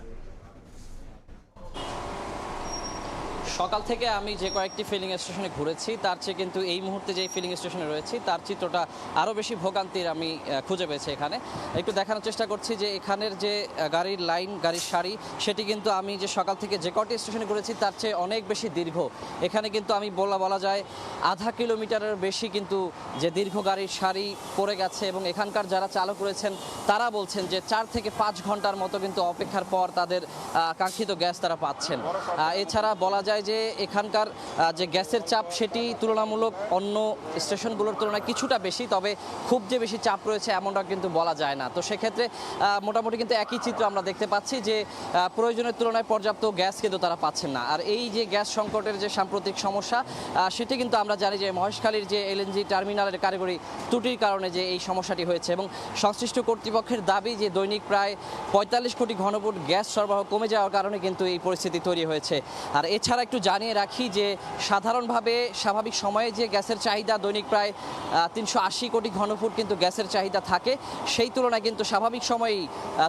সকাল থেকে আমি যে কয়েকটি ফিলিং স্টেশনে ঘুরেছি তার চেয়ে কিন্তু এই মুহূর্তে যে ফিলিং স্টেশনে রয়েছি তার চিত্রটা আরও বেশি ভোগান্তির আমি খুঁজে পেয়েছি। এখানে একটু দেখানোর চেষ্টা করছি যে এখানের যে গাড়ির লাইন, গাড়ির সারি, সেটি কিন্তু আমি যে সকাল থেকে যে কটি স্টেশনে ঘুরেছি তার চেয়ে অনেক বেশি দীর্ঘ। এখানে কিন্তু আমি বলা যায় আধা কিলোমিটারের বেশি কিন্তু যে দীর্ঘ গাড়ির সারি পড়ে গেছে, এবং এখানকার যারা চালক রয়েছেন তারা বলছেন যে 4 থেকে 5 ঘন্টার মতো কিন্তু অপেক্ষার পর তাদের কাঙ্ক্ষিত গ্যাস তারা পাচ্ছেন। এছাড়া বলা যায় যে এখানকার যে গ্যাসের চাপ সেটি তুলনামূলক অন্য স্টেশনগুলোর তুলনায় কিছুটা বেশি, তবে খুব যে বেশি চাপ রয়েছে এমনটা কিন্তু বলা যায় না। তো সেক্ষেত্রে মোটামুটি কিন্তু একই চিত্র আমরা দেখতে পাচ্ছি যে প্রয়োজনের তুলনায় পর্যাপ্ত গ্যাস কিন্তু তারা পাচ্ছেন না। আর এই যে গ্যাস সংকটের যে সাম্প্রতিক সমস্যা, সেটি কিন্তু আমরা জানি যে মহেশখালীর যে এলএনজি টার্মিনালের কারিগরি ত্রুটির কারণে যে এই সমস্যাটি হয়েছে, এবং সংশ্লিষ্ট কর্তৃপক্ষের দাবি যে দৈনিক প্রায় 45 কোটি ঘনফুট গ্যাস সরবরাহ কমে যাওয়ার কারণে কিন্তু এই পরিস্থিতি তৈরি হয়েছে। আর এছাড়া একটু জানিয়ে রাখি যে সাধারণভাবে স্বাভাবিক সময়ে যে গ্যাসের চাহিদা দৈনিক প্রায় 380 কোটি ঘনফুট কিন্তু গ্যাসের চাহিদা থাকে, সেই তুলনায় কিন্তু স্বাভাবিক সময়েই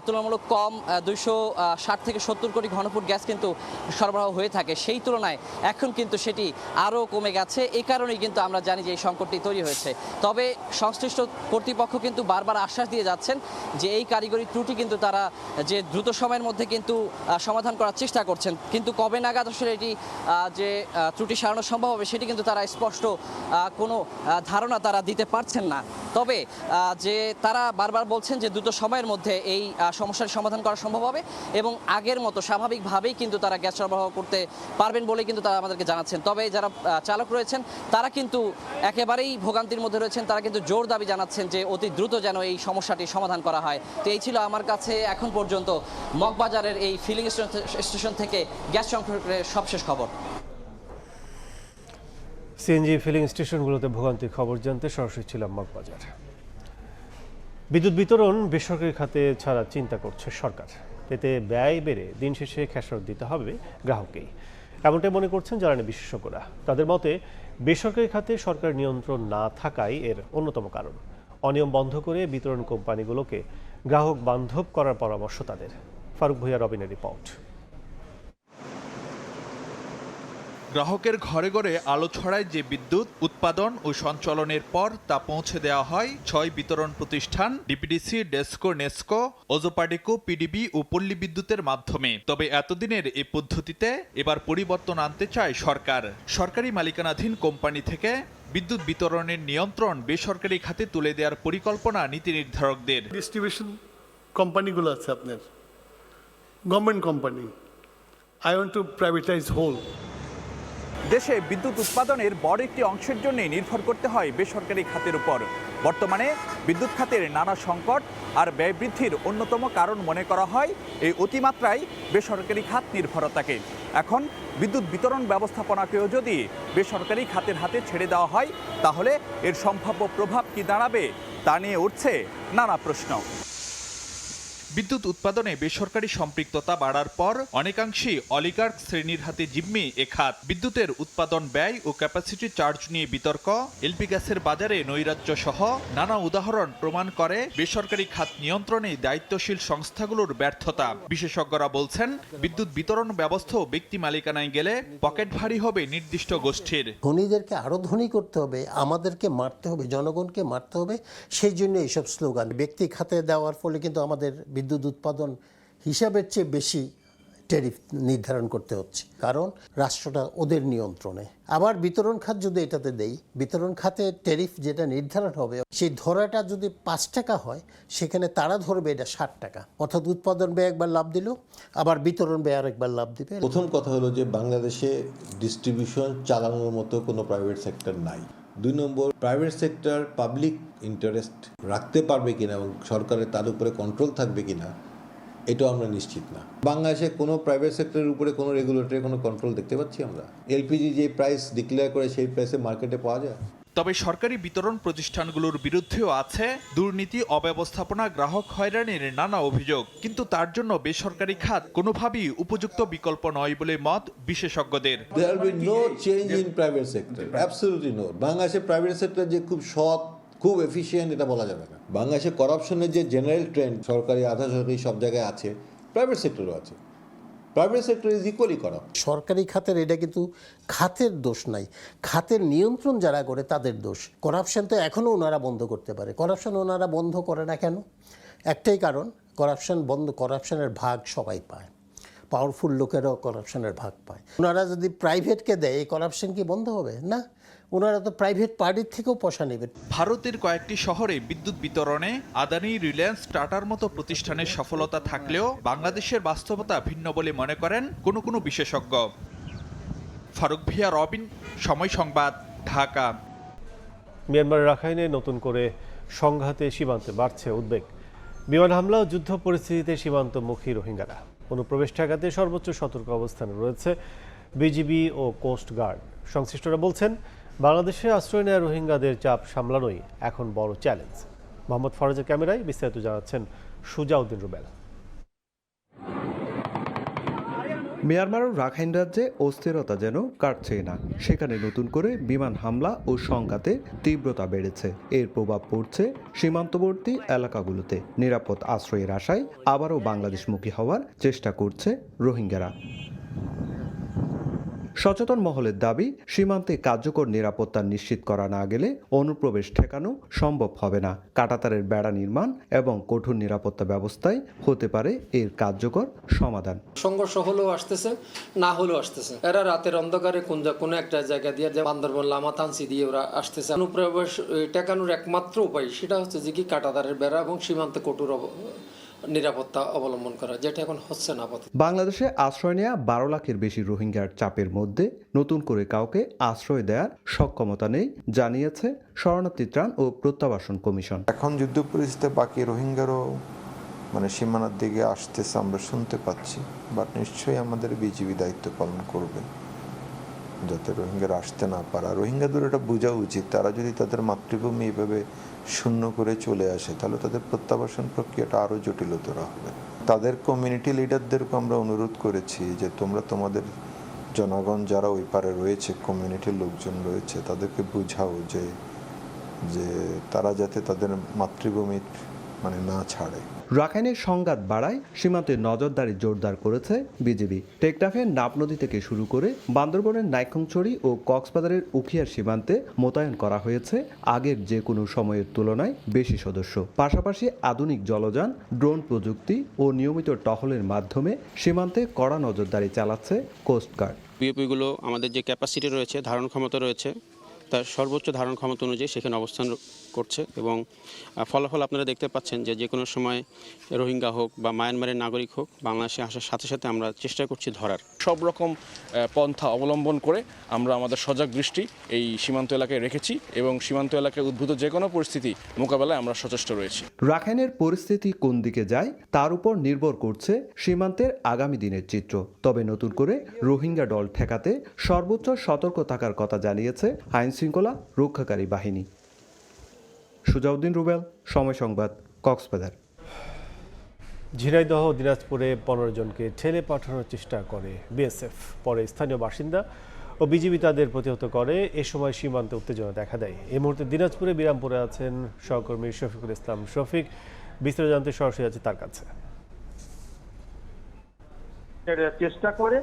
তুলনামূলক কম 260 থেকে 70 কোটি ঘনফুট গ্যাস কিন্তু সরবরাহ হয়ে থাকে। সেই তুলনায় এখন কিন্তু সেটি আরও কমে গেছে। এই কারণেই কিন্তু আমরা জানি যে এই সংকটটি তৈরি হয়েছে। তবে সংশ্লিষ্ট কর্তৃপক্ষ কিন্তু বারবার আশ্বাস দিয়ে যাচ্ছেন যে এই কারিগরি ত্রুটি কিন্তু তারা যে দ্রুত সময়ের মধ্যে কিন্তু সমাধান করার চেষ্টা করছেন, কিন্তু কবে নাগাদ আসলে এটি যে ত্রুটি সারানো সম্ভব হবে সেটি কিন্তু তারা স্পষ্ট কোনো ধারণা তারা দিতে পারছেন না। তবে যে তারা বারবার বলছেন যে দ্রুত সময়ের মধ্যে এই সমস্যার সমাধান করা সম্ভব হবে এবং আগের মতো স্বাভাবিকভাবেই কিন্তু তারা গ্যাস সরবরাহ করতে পারবেন বলেই কিন্তু তারা আমাদেরকে জানাচ্ছেন। তবে যারা চালক রয়েছেন তারা কিন্তু একেবারেই ভোগান্তির মধ্যে রয়েছেন, তারা কিন্তু জোর দাবি জানাচ্ছেন যে অতি দ্রুত যেন এই সমস্যাটি সমাধান করা হয়। তো এই ছিল আমার কাছে এখন পর্যন্ত মগবাজারের এই ফিলিং স্টেশন থেকে গ্যাস সংকটের সবশেষ খবর। সিএনজি ফিলিং স্টেশনগুলোতে ভোগান্তির খবর জানতে সরাসরি ছিলাম মগবাজার। বিদ্যুৎ বিতরণ বেসরকারি খাতে ছাড়া চিন্তা করছে সরকার, এতে ব্যয় বেড়ে দিন শেষে খেসারত দিতে হবে গ্রাহককেই, এমনটাই মনে করছেন জ্বালানি বিশেষজ্ঞরা। তাদের মতে বেসরকারি খাতে সরকার নিয়ন্ত্রণ না থাকাই এর অন্যতম কারণ। অনিয়ম বন্ধ করে বিতরণ কোম্পানিগুলোকে গ্রাহক বান্ধব করার পরামর্শ তাদের। ফারুক ভূঁইয়া রবিনের রিপোর্ট। গ্রাহকের ঘরে ঘরে আলো ছড়ায় যে বিদ্যুৎ উৎপাদন ও সঞ্চালনের পর তা পৌঁছে দেওয়া হয় 6 বিতরণ প্রতিষ্ঠান ডিপিডিসি, ডেসকো, নেসকো, ওজোপাডিকো, পিডিবি ও পল্লী বিদ্যুতের মাধ্যমে। তবে এতদিনের এই পদ্ধতিতে এবার পরিবর্তন আনতে চায় সরকার। সরকারি মালিকানাধীন কোম্পানি থেকে বিদ্যুৎ বিতরণের নিয়ন্ত্রণ বেসরকারি খাতে তুলে দেওয়ার পরিকল্পনা নীতি নির্ধারকদের। ডিস্ট্রিবিউশন কোম্পানিগুলো আছে আপনার government company, I want to privatize whole. দেশে বিদ্যুৎ উৎপাদনের বড় একটি অংশের জন্য নির্ভর করতে হয় বেসরকারি খাতের উপর। বর্তমানে বিদ্যুৎ খাতের নানা সংকট আর ব্যয় বৃদ্ধির অন্যতম কারণ মনে করা হয় এই অতিমাত্রায় বেসরকারি খাত নির্ভরতাকে। এখন বিদ্যুৎ বিতরণ ব্যবস্থাপনাকেও যদি বেসরকারি খাতের হাতে ছেড়ে দেওয়া হয় তাহলে এর সম্ভাব্য প্রভাব কি দাঁড়াবে তা নিয়ে উঠছে নানা প্রশ্ন। বিদ্যুৎ উৎপাদনে বেসরকারি সম্পৃক্ততা বাড়ার পর অনেকাংশেই অলিগার্ক শ্রেণীর হাতে জিম্মি এ খাত। বিদ্যুতের উৎপাদন ব্যয় ও ক্যাপাসিটি চার্জ নিয়ে বিতর্ক, এলপি গ্যাসের বাজারে নৈরাজ্য সহ নানা উদাহরণ প্রমাণ করে বেসরকারি খাত নিয়ন্ত্রণে দায়িত্বশীল সংস্থাগুলোর ব্যর্থতা। বিশেষজ্ঞরা বলছেন বিদ্যুৎ বিতরণ ব্যবস্থাও ব্যক্তি মালিকানায় গেলে পকেট ভারী হবে নির্দিষ্ট গোষ্ঠীর। ধনীদেরকে আরো ধনী করতে হবে, আমাদেরকে মারতে হবে, জনগণকে মারতে হবে, সেই জন্য এইসব স্লোগান। ব্যক্তি খাতে দেওয়ার ফলে কিন্তু আমাদের বিদ্যুৎ উৎপাদন হিসাবের চেয়ে বেশি ট্যারিফ নির্ধারণ করতে হচ্ছে, কারণ রাষ্ট্রটা ওদের নিয়ন্ত্রণে। আবার বিতরণ খাত যদি এটাতে দেই, বিতরণ খাতে ট্যারিফ যেটা নির্ধারণ হবে সেই ধরাটা যদি 5 টাকা হয় সেখানে তারা ধরবে এটা 60 টাকা, অর্থাৎ উৎপাদন ব্যয় একবার লাভ দিল, আবার বিতরণ ব্যয় আরেকবার লাভ দিবে। প্রথম কথা হলো যে বাংলাদেশে ডিস্ট্রিবিউশন চালানোর মতো কোনো প্রাইভেট সেক্টর নাই। 2 নম্বর, প্রাইভেট সেক্টর পাবলিক ইন্টারেস্ট রাখতে পারবে কিনা এবং সরকারের তার উপরে কন্ট্রোল থাকবে কিনা এটাও আমরা নিশ্চিত না। বাংলাদেশে কোনো প্রাইভেট সেক্টরের উপরে কোনো রেগুলেটরি কোনো কন্ট্রোল দেখতে পাচ্ছি আমরা? এলপিজি যে প্রাইস ডিক্লেয়ার করে সেই প্রাইসে মার্কেটে পাওয়া যায়। তবে সরকারি বিতরণ প্রতিষ্ঠানগুলোর বিরুদ্ধেও আছে দুর্নীতি, অব্যবস্থাপনা, গ্রাহক হয়রানির নানা অভিযোগ। কিন্তু তার জন্য বেসরকারি খাত কোনোভাবেই উপযুক্ত বিকল্প নয় বলে মত বিশেষজ্ঞদের। There will be no change in private sector, absolutely no. বাংলাদেশে প্রাইভেট সেক্টর যে খুব সৎ, খুব এফিশিয়েন্ট এটা বলা যাবে না। বাংলাদেশে করাপশনের যে জেনারেল ট্রেন্ড সরকারি, আধা সরকারি সব জায়গায় আছে, প্রাইভেট সেক্টরও আছে। Private sector is equally corrupt. সরকারি খাতের এটা কিন্তু খাতের দোষ নাই, খাতের নিয়ন্ত্রণ যারা করে তাদের দোষ। করাপশন তো এখনও ওনারা বন্ধ করতে পারে, করাপশন ওনারা বন্ধ করে না কেন? একটাই কারণ, করাপশনের ভাগ সবাই পায়, পাওয়ারফুল লোকেরাও করাপশনের ভাগ পায়। ওনারা যদি প্রাইভেটকে দেয় এই করাপশন কি বন্ধ হবে? না, ওনারা তো প্রাইভেট পার্টির থেকেও পয়সা নেবেন। ভারতের কয়েকটি শহরে বিদ্যুৎ বিতরণে আদানি, রিলায়েন্স, টাটার মতো প্রতিষ্ঠানের সফলতা থাকলেও বাংলাদেশের বাস্তবতা ভিন্ন বলে মনে করেন কোনো বিশেষজ্ঞ। ফারুক ভূঁইয়া, রবিন, সময় সংবাদ, ঢাকা। মিয়ানমারের রাখাইনে নতুন করে সংঘাতে সীমান্তে বাড়ছে উদ্বেগ। বিমান হামলা ও যুদ্ধ পরিস্থিতিতে সীমান্তমুখী রোহিঙ্গারা অনুপ্রবেশ ঠেকাতে সর্বোচ্চ সতর্ক অবস্থানে রয়েছে বিজিবি ও কোস্ট গার্ড। সংশ্লিষ্টরা বলছেন বাংলাদেশে আশ্রয় নেওয়া রোহিঙ্গাদের চাপ সামলানোই এখন বড় চ্যালেঞ্জ। মোহাম্মদ ফরাজের ক্যামেরায় বিস্তারিত জানাচ্ছেন সুজাউদ্দিন রুবেল। মিয়ানমারের রাখাইন রাজ্যে অস্থিরতা যেন কাটছেই না। সেখানে নতুন করে বিমান হামলা ও সংঘাতে তীব্রতা বেড়েছে। এর প্রভাব পড়ছে সীমান্তবর্তী এলাকাগুলোতে। নিরাপদ আশ্রয়ের আশায় আবারও বাংলাদেশমুখী হওয়ার চেষ্টা করছে রোহিঙ্গারা। সচেতন মহলের দাবি, সীমান্তে কার্যকর নিরাপত্তা নিশ্চিত করা না গেলে অনুপ্রবেশ ঠেকানো সম্ভব হবে না। কাঁটাতারের বেড়া নির্মাণ এবং কঠোর নিরাপত্তা ব্যবস্থায় হতে পারে এর কার্যকর সমাধান। সংঘর্ষ হলেও আসতেছে, না হলেও আসতেছে। এরা রাতের অন্ধকারে কোনো একটা জায়গা দিয়ে বান্দরবন লামাতানসি দিয়ে ওরা আসতেছে। অনুপ্রবেশ ঠেকানোর একমাত্র উপায় সেটা হচ্ছে যে কি কাঁটাতারের বেড়া এবং সীমান্তে কঠোর নিরাপত্তা অবলম্বন করা, যেটা এখন হচ্ছে না। বাংলাদেশে আশ্রয় নেওয়া 12 লাখের বেশি রোহিঙ্গার চাপের মধ্যে নতুন করে কাউকে আশ্রয় দেওয়ার সক্ষমতা নেই, জানিয়েছে শরণার্থী ত্রাণ ও প্রত্যাবাসন কমিশন। এখন যুদ্ধ পরিস্থিতিতে বাকি রোহিঙ্গারও সীমানার দিকে আসতেছে আমরা শুনতে পাচ্ছি, বাট নিশ্চয়ই আমাদের বিজিবি দায়িত্ব পালন করবে যাতে রোহিঙ্গারা আসতে না পারে। রোহিঙ্গাদের এটা বোঝা উচিত, তারা যদি তাদের মাতৃভূমি এভাবে শূন্য করে চলে আসে তাহলে তাদের প্রত্যাবাসন প্রক্রিয়াটা আরও জটিলতর হবে। তাদের কমিউনিটি লিডারদেরকে আমরা অনুরোধ করেছি যে তোমরা তোমাদের জনগণ যারা ওই পারে রয়েছে, কমিউনিটির লোকজন রয়েছে, তাদেরকে বুঝাও যে তারা যাতে তাদের মাতৃভূমি না ছাড়ে। রাখাইনের সংঘাত বাড়ায় সীমান্তে নজরদারি জোরদার করেছে বিজিবি। টেকনাফের নাপ নদী থেকে শুরু করে বান্দরবনের নাইক্ষ্যংছড়ি ও কক্সবাজারের উখিয়ার সীমান্তে মোতায়েন করা হয়েছে আগের যে কোনো সময়ের তুলনায় বেশি সদস্য। পাশাপাশি আধুনিক জলযান, ড্রোন প্রযুক্তি ও নিয়মিত টহলের মাধ্যমে সীমান্তে কড়া নজরদারি চালাচ্ছে কোস্টগার্ড। বিওপিগুলো আমাদের যে ক্যাপাসিটি রয়েছে, ধারণ ক্ষমতা রয়েছে, তার সর্বোচ্চ ধারণ ক্ষমতা অনুযায়ী সেখানে অবস্থান করছে এবং ফলাফল আপনারা দেখতে পাচ্ছেন যে কোনো সময় রোহিঙ্গা হোক বা মায়ানমারের নাগরিক হোক, বাংলাদেশে আসার সাথে সাথে আমরা চেষ্টা করছি ধরার। সব রকম পন্থা অবলম্বন করে আমরা আমাদের সজাগ দৃষ্টি এই সীমান্ত এলাকায় রেখেছি এবং সীমান্ত এলাকায় উদ্ভূত যে কোনো পরিস্থিতি মোকাবেলায় আমরা সচেষ্ট রয়েছি। রাখাইনের পরিস্থিতি কোন দিকে যায় তার উপর নির্ভর করছে সীমান্তের আগামী দিনের চিত্র। তবে নতুন করে রোহিঙ্গা দল ঠেকাতে সর্বোচ্চ সতর্ক থাকার কথা জানিয়েছে আইন শৃঙ্খলা রক্ষাকারী বাহিনী। সুজাউদ্দিন রুবেল, সময় সংবাদ, কক্সবাজার। ঝিনাইদহ ও দিনাজপুরে 15 জনকে ঠেলে পাঠানোর চেষ্টা করে বিএসএফ। পরে স্থানীয় বাসিন্দা ও বিজিবি তাদের প্রতিহত করে। এ সময় সীমান্তে উত্তেজনা দেখা দেয়। এই মুহূর্তে দিনাজপুরে বিরামপুরে আছেন সহকর্মী শফিকুল ইসলাম শফিক। বিস্তারিত জানতে সরাসরি আছে তার কাছে। চেষ্টা করে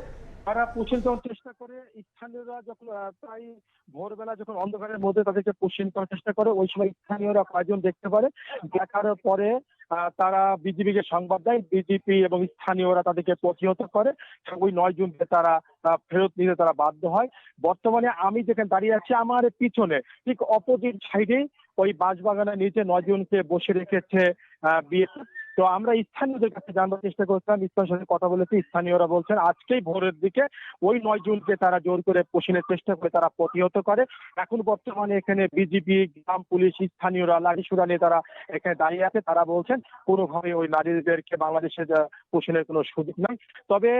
তারা পুষিয়ে দেওয়ার চেষ্টা করে। স্থানীয়রা যখন প্রায় ভোরবেলা যখন অন্ধকারের মধ্যে তাদেরকে পুষিয়ে করার চেষ্টা করে, ওই সময় স্থানীয়রা কয়েকজন দেখতে পারে। দেখার পরে তারা বিজিবিকে সংবাদ দেয়। বিজেপি এবং স্থানীয়রা তাদেরকে প্রতিহত করে। ওই 9 জনকে তারা ফেরত নিতে তারা বাধ্য হয়। বর্তমানে আমি যেখানে দাঁড়িয়ে আছি, আমার পিছনে ঠিক অপোজিট সাইডেই ওই বাঁশবাগানের নিচে 9 জনকে বসে রেখেছে বিএসএফ। তো আমরা স্থানীয়দের কাছে জানার চেষ্টা করছিলাম, স্থানীয় সাথে কথা বলেছি। স্থানীয়রা বলছেন আজকেই ভোরের দিকে ওই 9 জনকে তারা জোর করে পোষণের চেষ্টা করে তারা প্রতিহত করে। এখন বর্তমানে এখানে বিজিবি, গ্রাম পুলিশ, স্থানীয়রা লাঠিসোঁটা নিয়ে তারা এখানে দাঁড়িয়ে আছে। তারা বলছেন কোনোভাবে ওই নারীদেরকে বাংলাদেশে পোষণের কোনো সুযোগ নাই। তবে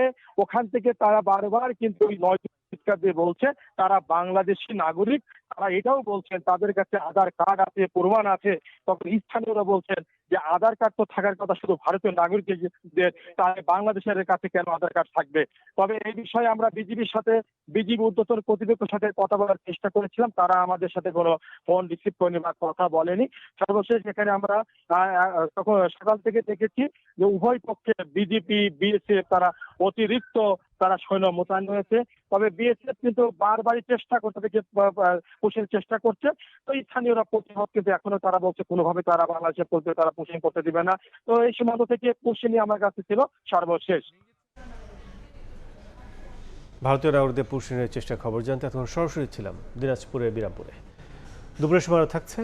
ওখান থেকে তারা বারবার কিন্তু ওই 9 চিৎকার দিয়ে বলছে তারা বাংলাদেশি নাগরিক। তারা এটাও বলছেন তাদের কাছে আধার কার্ড আছে, প্রমাণ আছে। তখন স্থানীয়রা বলছেন যে আধার কার্ড তো থাকার কথা শুধু ভারতীয় নাগরিকদের, তাহলে বাংলাদেশের কাছে কেন আধার কার্ড থাকবে? তবে এই বিষয়ে আমরা বিজিবি ঊর্ধ্বতন কর্তৃপক্ষের সাথে কথা বলার চেষ্টা করেছিলাম। তারা আমাদের সাথে কোনো ফোন রিসিভ করেনি বা কথা বলেনি। সর্বশেষ এখানে আমরা তখন সকাল থেকে দেখেছি যে উভয় পক্ষে বিজেপি, বিএসএফ তারা অতিরিক্ত সৈন্য মোতায়েন হয়েছে। তবে বিএসএফ কিন্তু বারবারই চেষ্টা করতে থেকে পুষের চেষ্টা করছে। তো স্থানীয়রা প্রতিহত, কিন্তু এখনো তারা বলছে কোনোভাবে তারা বাংলাদেশের পড়তে তারা পুষিং করতে দিবে না। তো এই সীমান্ত থেকে পুষে নিয়ে আমার কাছে ছিল সর্বশেষ। ভারতীয় নাগরিকদের পুষিনের চেষ্টা খবর জানতে এখন সরাসরি ছিলাম দিনাজপুরের বিরামপুরে। দুপুরের সময় থাকছে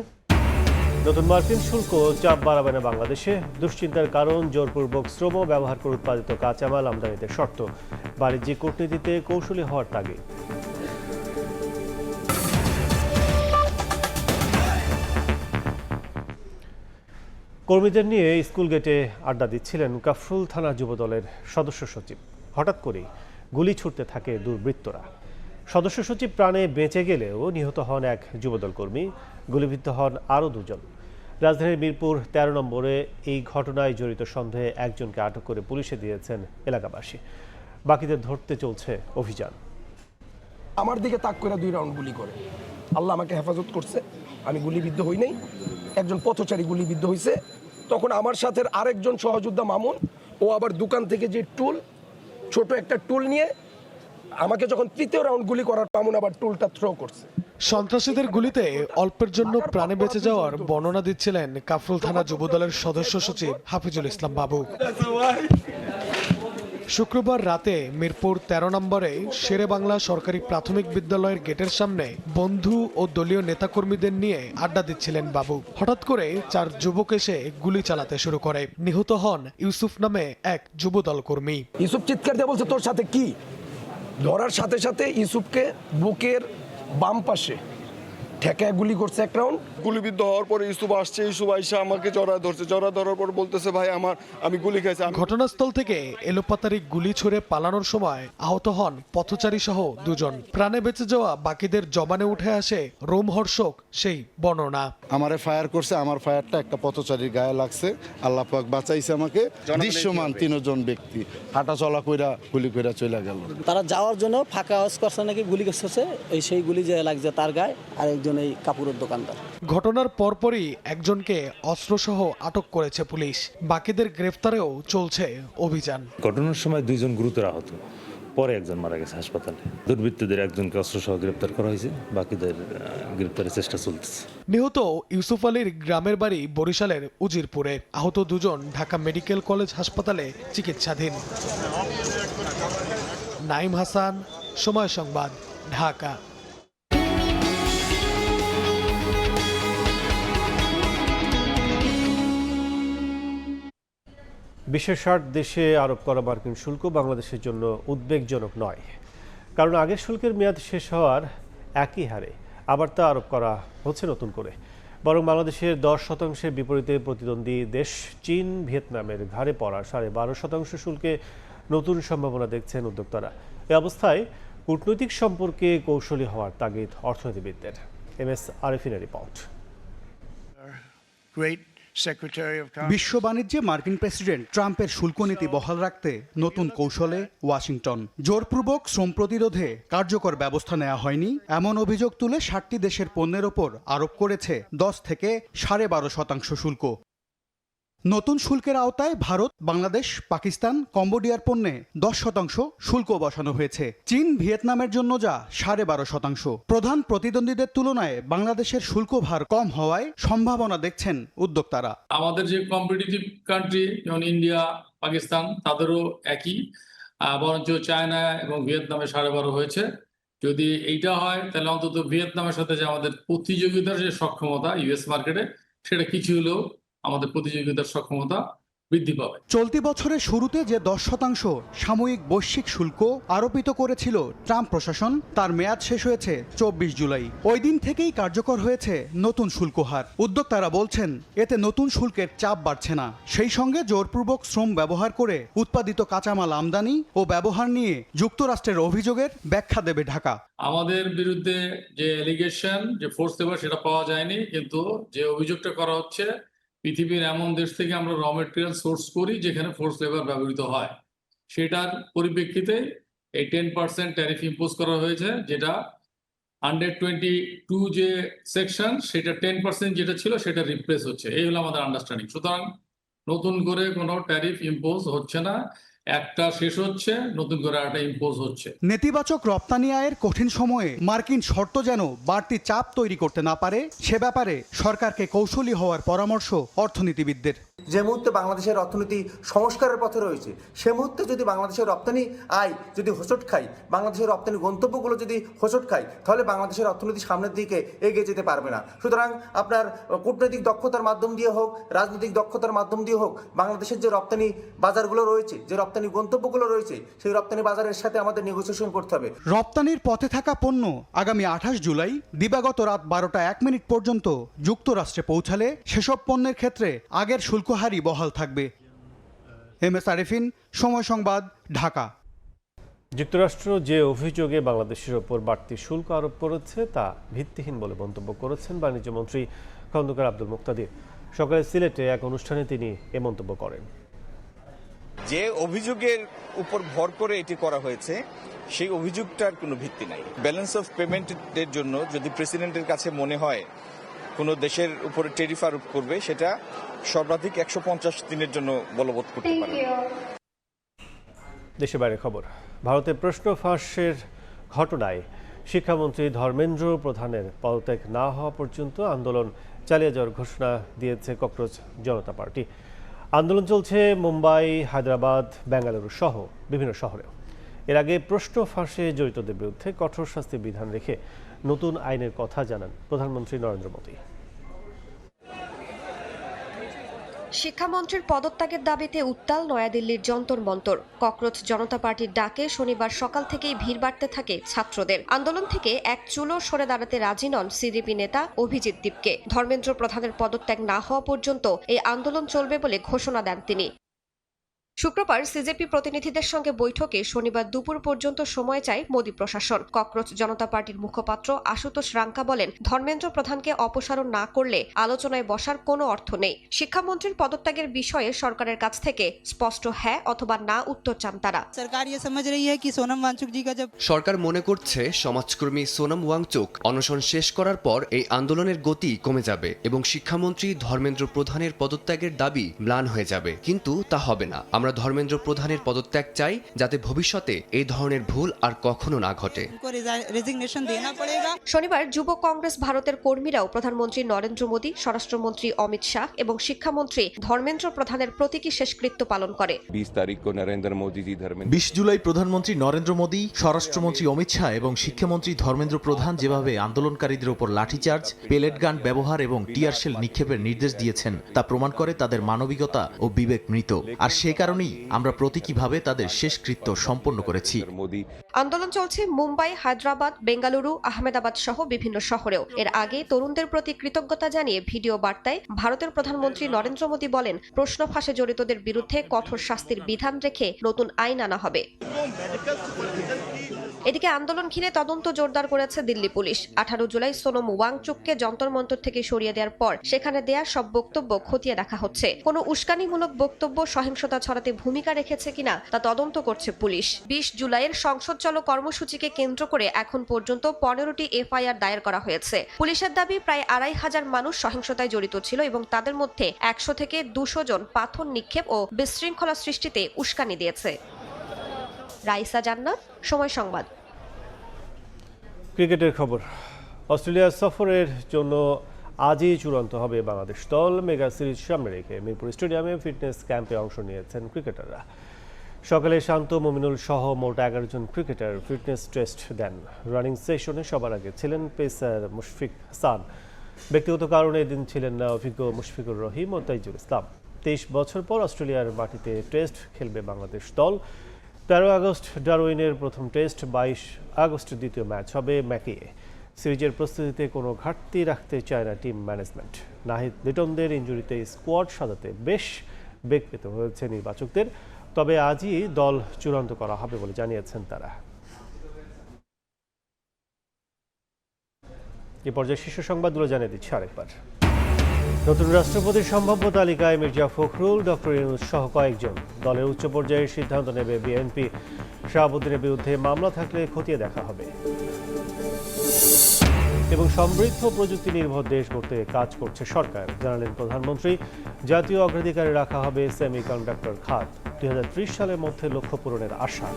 নতুন মার্কিন শুল্ক চাপ বাড়াবে না বাংলাদেশে। দুশ্চিন্তার কারণ জোরপূর্বক শ্রম ব্যবহার করে উৎপাদিত কাঁচামাল আমদানিতে শর্ত। বাণিজ্যিক কূটনীতিতে কৌশলী হওয়ার তাগিদ। কর্মীদের নিয়ে স্কুল গেটে আড্ডা দিচ্ছিলেন কাফরুল থানা যুবদলের সদস্য সচিব। হঠাৎ করেই গুলি ছুটতে থাকে দুর্বৃত্তরা। সদস্য সচিব প্রাণে বেঁচে গেলেও নিহত হন এক যুবদল কর্মী, গুলিবিদ্ধ হন আরও 2 জন। রাজধানীর মিরপুর 13 নম্বরে এই ঘটনায় জড়িত সন্দেহে একজনকে আটক করে পুলিশে দিয়েছেন এলাকাবাসী। বাকিদের ধরতে চলছে অভিযান। আমার দিকে তাক করে 2 রাউন্ড গুলি করে। আল্লাহ আমাকে হেফাজত করছে, আমি গুলিবিদ্ধ হই নাই। একজন পথচারী গুলিবিদ্ধ হয়েছে। তখন আমার সাথে আরেকজন সহযোদ্ধা মামুন, ও আবার দোকান থেকে যে ছোট একটা টুল নিয়ে আমাকে যখন তৃতীয় রাউন্ড গুলি করার মামুন আবার টুলটা থ্রো করছে। সন্ত্রাসীদের গুলিতে অল্পের জন্য প্রাণে বেঁচে যাওয়ার বর্ণনা দিচ্ছিলেন কাফরুল থানা যুবদলের সদস্য সচিব হাফিজুল ইসলাম বাবু। শুক্রবার রাতে মিরপুর ১৩ নম্বরে শেরে বাংলা সরকারি প্রাথমিক বিদ্যালয়ের গেটের সামনে বন্ধু ও দলীয় নেতাকর্মীদের নিয়ে আড্ডা দিচ্ছিলেন বাবু। হঠাৎ করে ৪ যুবক এসে গুলি চালাতে শুরু করে। নিহত হন ইউসুফ নামে এক যুবদল কর্মী। ইউসুফ চিৎকার দিয়ে বলছে তোর সাথে কি? ধরার সাথে সাথে ইউসুফকে বুকের বাম পাশে ঠেকায় গুলি করছে এক রাউন্ড। গুলিবিদ্ধ হওয়ার পরে ইউসুফ আসছে, ইউসুফ আইসা আমাকে জড়ায় ধরছে, জড়া ধরার পর বলতেছে ভাই আমি গুলি খাইছি। ঘটনাস্থল থেকে এলোপাতারি গুলি ছুড়ে পালানোর সময় আহত হন পথচারী সহ ২ জন। প্রাণে বেঁচে যাওয়া বাকিদের জবানে উঠে আসে রোমহর্ষক সেই বর্ণনা। আমারে ফায়ার করছে, আমার ফায়ারটা একটা পথচারীর গায়ে লাগছে, আল্লাহ পাক বাঁচাইছে আমাকে। দৃশ্যমান ৩ জন ব্যক্তি হাঁটা চলা কইরা গুলি কইরা চলে গেল। তারা যাওয়ার জন্য ফাঁকা আওয়াজ করছে নাকি গুলি করছে, এই সেই গুলি যে লাগছে তার গায়ে, আর একজন এই কাপড়ের দোকানদার। ঘটনার পরপরই একজনকে অস্ত্রসহ আটক করেছে পুলিশ। বাকিদের গ্রেফতারেও চলছে অভিযান। ঘটনার সময় 2 জন গুরুতর আহত, পরে একজন মারা গেছে হাসপাতালে। দুর্বৃত্তদের একজনকে অস্ত্রসহ গ্রেফতার করা হয়েছে, বাকিদের গ্রেফতারের চেষ্টা চলতেছে। নিহত ইউসুফ আলীর গ্রামের বাড়ি বরিশালের উজিরপুরে। আহত 2 জন ঢাকা মেডিকেল কলেজ হাসপাতালে চিকিৎসাধীন। নাইম হাসান, সময় সংবাদ, ঢাকা। বিশ্বের ৬০ দেশে আরোপ করা মার্কিন শুল্ক বাংলাদেশের জন্য উদ্বেগজনক নয়, কারণ আগের শুল্কের মেয়াদ শেষ হওয়ার একই হারে আবার তা আরোপ করা হচ্ছে নতুন করে। বরং বাংলাদেশের 10% বিপরীতে প্রতিদ্বন্দ্বী দেশ চীন, ভিয়েতনামের ঘাড়ে পড়া 12.5% শুল্কে নতুন সম্ভাবনা দেখছেন উদ্যোক্তারা। এ অবস্থায় কূটনৈতিক সম্পর্কে কৌশলী হওয়ার তাগিদ অর্থনীতিবিদদের। MS আরিফিনের report. বিশ্ব বাণিজ্যে মার্কিন প্রেসিডেন্ট ট্রাম্পের শুল্ক নীতি বহাল রাখতে নতুন কৌশলে ওয়াশিংটন। জোরপূর্বক শ্রম প্রতিরোধে কার্যকর ব্যবস্থা নেওয়া হয়নি এমন অভিযোগ তুলে 60টি দেশের পণ্যের ওপর আরোপ করেছে 10 থেকে 12.5% শুল্ক। নতুন শুল্কের আওতায় ভারত, বাংলাদেশ, পাকিস্তান, কম্বোডিয়ার পণ্যে 10% শুল্ক বসানো হয়েছে। চীন, ভিয়েতনামের জন্য যা 12.5%। প্রধান প্রতিদ্বন্দ্বীদের তুলনায় বাংলাদেশের শুল্ক ভার কম হওয়ায় সম্ভাবনা দেখছেন উদ্যোক্তারা। আমাদের যে কম্পিটিটিভ কান্ট্রি যেমন ইন্ডিয়া, পাকিস্তান, তাদেরও একই, বরঞ্চ চায়না এবং ভিয়েতনামে 12.5 হয়েছে। যদি এইটা হয় তাহলে অন্তত ভিয়েতনামের সাথে যে আমাদের প্রতিযোগিতার যে সক্ষমতা ইউএস মার্কেটে, সেটা কিছু হলেও আমাদের প্রতিযোগিতার সক্ষমতা বৃদ্ধি পাবে। চলতি বছরের শুরুতে যে 10% সাময়িক বৈশ্বিক শুল্ক আরোপিত করেছিল ট্রাম্প প্রশাসন, তার মেয়াদ শেষ হয়েছে 24 জুলাই। ওই দিন থেকেই কার্যকর হয়েছে নতুন শুল্ক হার। উদ্যোক্তারা বলছেন এতে নতুন শুল্কের চাপ বাড়ছে না, সেই সঙ্গে জোরপূর্বক শ্রম ব্যবহার করে উৎপাদিত কাঁচামাল আমদানি ও ব্যবহার নিয়ে যুক্তরাষ্ট্রের অভিযোগের ব্যাখ্যা দেবে ঢাকা। আমাদের বিরুদ্ধে যে এলিগেশন, যে ফোর্স লেবার, সেটা পাওয়া যায়নি, কিন্তু যে অভিযোগটা করা হচ্ছে পৃথিবীর এমন দেশ থেকে আমরা র মেটেরিয়াল সোর্স করি যেখানে ফোর্স লেবার ব্যবহৃত হয়, সেটার পরিপ্রেক্ষিতে এই 10% ট্যারিফ ইম্পোজ করা হয়েছে, যেটা 122 যে সেকশন, সেটা 10% যেটা ছিল সেটা রিপ্লেস হচ্ছে। এই হলো আমাদের আন্ডারস্ট্যান্ডিং। সুতরাং নতুন করে কোনো ট্যারিফ ইম্পোজ হচ্ছে না, একটা শেষ হচ্ছে, নতুন করে একটা ইম্পোজ হচ্ছে। নেতিবাচক রপ্তানি আয়ের কঠিন সময়ে মার্কিন শর্ত যেন বাড়তি চাপ তৈরি করতে না পারে, সে ব্যাপারে সরকারকে কৌশলী হওয়ার পরামর্শ অর্থনীতিবিদদের। যে মুহূর্তে বাংলাদেশের অর্থনীতি সংস্কারের পথে রয়েছে, সে মুহূর্তে যদি বাংলাদেশের রপ্তানি আয় যদি হোঁচট খায়, বাংলাদেশের রপ্তানি গন্তব্যগুলো যদি হোঁচট খায়, তাহলে বাংলাদেশের অর্থনীতি সামনের দিকে এগিয়ে যেতে পারবে না। সুতরাং আপনার কূটনৈতিক দক্ষতার মাধ্যম দিয়ে হোক, রাজনৈতিক দক্ষতার মাধ্যম দিয়ে হোক, বাংলাদেশের যে রপ্তানি বাজারগুলো রয়েছে, যে রপ্তানি গন্তব্যগুলো রয়েছে, সেই রপ্তানি বাজারের সাথে আমাদের নেগোসিয়েশন করতে হবে। রপ্তানির পথে থাকা পণ্য আগামী 28 জুলাই দিবাগত রাত 12:01 পর্যন্ত যুক্তরাষ্ট্রে পৌঁছালে সেসব পণ্যের ক্ষেত্রে আগের শুল্ক হারই বহাল থাকবে। MS আরিফিন, সময় সংবাদ, ঢাকা। যুক্তরাষ্ট্র যে অভিযোগে বাংলাদেশের ওপর বাড়তি শুল্ক আরোপ করেছে তা ভিত্তিহীন বলে মন্তব্য করেছেন বাণিজ্যমন্ত্রী খন্দকার আব্দুল মুক্তাদির। সকালে সিলেটে এক অনুষ্ঠানে তিনি এ মন্তব্য করেন। যে অভিযোগের উপর ভর করে এটি করা হয়েছে, সেই অভিযোগটার কোনো ভিত্তি নাই। ব্যালেন্স অফ পেমেন্টের জন্য যদি প্রেসিডেন্টের কাছে মনে হয় কোনো দেশের উপরে ট্যারিফ আরোপ করবে, সেটা সর্বাধিক 150 দিনের জন্য বলবৎ করতে পারে। দেশের বাইরে খবর। ভারতে প্রশ্ন ফাঁসের ঘটনায় শিক্ষামন্ত্রী ধর্মেন্দ্র প্রধানের পদত্যাগ না হওয়া পর্যন্ত আন্দোলন চালিয়ে যাওয়ার ঘোষণা দিয়েছে ককরোচ জনতা পার্টি। আন্দোলন চলছে মুম্বাই, হায়দ্রাবাদ, বেঙ্গালুরু সহ বিভিন্ন শহরেও। এর আগে প্রশ্ন ফাঁসে জড়িতদের বিরুদ্ধে কঠোর শাস্তির বিধান রেখে নতুন আইনের কথা জানান প্রধানমন্ত্রী নরেন্দ্র মোদী। শিক্ষামন্ত্রীর পদত্যাগের দাবিতে উত্তাল নয়াদিল্লির যন্তর মন্তর। ককরোচ জনতা পার্টির ডাকে শনিবার সকাল থেকেই ভিড় বাড়তে থাকে ছাত্রদের। আন্দোলন থেকে এক চুলও সরে দাঁড়াতে রাজি নন সিজেপি নেতা অভিজিৎ দীপকে। ধর্মেন্দ্র প্রধানের পদত্যাগ না হওয়া পর্যন্ত এই আন্দোলন চলবে বলে ঘোষণা দেন তিনি। শুক্রবার সিজেপি প্রতিনিধিদের সঙ্গে বৈঠকে শনিবার দুপুর পর্যন্ত সময় চায় মোদী প্রশাসন। ককরোচ জনতা পার্টির মুখপাত্র আশুতোষ রাঙ্কা বলেন, ধর্মেন্দ্র প্রধানকে অপসারণ না করলে আলোচনায় বসার কোনো অর্থ নেই। শিক্ষামন্ত্রীর পদত্যাগের বিষয়ে সরকারের কাছ থেকে স্পষ্ট হ্যাঁ অথবা না উত্তর চান তারা। সরকার মনে করছে সমাজকর্মী সোনম ওয়াংচুক অনশন শেষ করার পর এই আন্দোলনের গতি কমে যাবে এবং শিক্ষামন্ত্রী ধর্মেন্দ্র প্রধানের পদত্যাগের দাবি ম্লান হয়ে যাবে, কিন্তু তা হবে না। আমরা ধর্মেন্দ্র প্রধানের পদত্যাগ চাই, যাতে ভবিষ্যতে এই ধরনের ভুল আর কখনো না ঘটে। শনিবার যুব কংগ্রেস ভারতের কর্মীরাও প্রধানমন্ত্রী নরেন্দ্র মোদী, স্বরাষ্ট্রমন্ত্রী অমিত শাহ এবং শিক্ষামন্ত্রী ধর্মেন্দ্র প্রধানের প্রতীকী শেষকৃত্য পালন করে। 20 জুলাই প্রধানমন্ত্রী নরেন্দ্র মোদী, স্বরাষ্ট্রমন্ত্রী অমিত শাহ এবং শিক্ষামন্ত্রী ধর্মেন্দ্র প্রধান যেভাবে আন্দোলনকারীদের উপর লাঠিচার্জ, পেলেট গান ব্যবহার এবং টিয়ারশেল নিক্ষেপের নির্দেশ দিয়েছেন তা প্রমাণ করে তাদের মানবিকতা ও বিবেক মৃত। আর সে কারণেই আমরা প্রতীকীভাবে তাদের শেষকৃত্য সম্পন্ন করেছি। আন্দোলন চলছে মুম্বাই, হায়দ্রাবাদ, বেঙ্গালুরু, আহমেদাবাদ সহ বিভিন্ন শহরেও। এর আগে তরুণদের প্রতি কৃতজ্ঞতা জানিয়ে ভিডিও বার্তায় ভারতের প্রধানমন্ত্রী নরেন্দ্র মোদী বলেন, প্রশ্ন ফাঁসে জড়িতদের বিরুদ্ধে কঠোর শাস্তির বিধান রেখে নতুন আইন আনা হবে। এদিকে আন্দোলন ঘিরে তদন্ত জোরদার করেছে দিল্লি পুলিশ। 18 জুলাই সোনম ওয়াংচুককে যন্তর মন্তর থেকে সরিয়ে দেওয়ার পর সেখানে দেয়া সব বক্তব্য খতিয়ে দেখা হচ্ছে। কোনো উস্কানিমূলক বক্তব্য সহিংসতা ছড়াতে ভূমিকা রেখেছে কিনা তা তদন্ত করছে পুলিশ। 20 জুলাইয়ের সংসদ চলো কর্মসূচিকে কেন্দ্র করে এখন পর্যন্ত 15টি এফআইআর দায়ের করা হয়েছে। পুলিশের দাবি প্রায় 2500 মানুষ সহিংসতায় জড়িত ছিল এবং তাদের মধ্যে 100 থেকে 200 জন পাথর নিক্ষেপ ও বিশৃঙ্খলা সৃষ্টিতে উস্কানি দিয়েছে। রাইসা জান্নাত, সময় সংবাদ। ক্রিকেটের খবর। অস্ট্রেলিয়া সফরের জন্য আজই চূড়ান্ত হবে বাংলাদেশ দল। মেগা সিরিজ সামনে রেখে মিরপুর স্টেডিয়ামে ফিটনেস ক্যাম্পে অংশ নিয়েছেন ক্রিকেটাররা। সকালে শান্ত, মুমিনুল সহ মোট 11 জন ক্রিকেটার ফিটনেস টেস্ট দেন। রানিং সেশনে সবার আগে ছিলেন পেসার মুশফিক হাসান। ব্যক্তিগত কারণে এদিন ছিলেন না অভিজ্ঞ মুশফিকুর রহিম ও তাইজুল ইসলাম। 23 বছর পর অস্ট্রেলিয়ার মাটিতে টেস্ট খেলবে বাংলাদেশ দল। 13 আগস্ট ডারউইনের প্রথম টেস্ট, 22 আগস্ট দ্বিতীয় ম্যাচ হবে ম্যাকিয়ে। সিরিজের প্রস্তুতিতে কোনো ঘাটতি রাখতে চায় না টিম ম্যানেজমেন্ট। নাহিদ লিটনদের ইনজুরিতে স্কোয়াড সাজাতে বেশ বেগ পেতে হয়েছে নির্বাচকদের, তবে আজই দল চূড়ান্ত করা হবে বলে জানিয়েছেন তারা। এ পর্যায়ে শীর্ষ সংবাদগুলো জানিয়ে দিচ্ছি আরেকবার। নতুন রাষ্ট্রপতির সম্ভাব্য তালিকায় মির্জা ফখরুল, ডক্টর ইউনূস সহ কয়েকজন। দলের উচ্চ পর্যায়ের সিদ্ধান্ত নেবে বিএনপি। শাহাবুদ্দিনের বিরুদ্ধে মামলা থাকলে খতিয়ে দেখা হবে। এবং সমৃদ্ধ প্রযুক্তি নির্ভর দেশ গড়তে কাজ করছে সরকার, জানালেন প্রধানমন্ত্রী। জাতীয় অগ্রাধিকারে রাখা হবে সেমিকন্ডাক্টর খাত। 2030 সালের মধ্যে লক্ষ্য পূরণের আশা।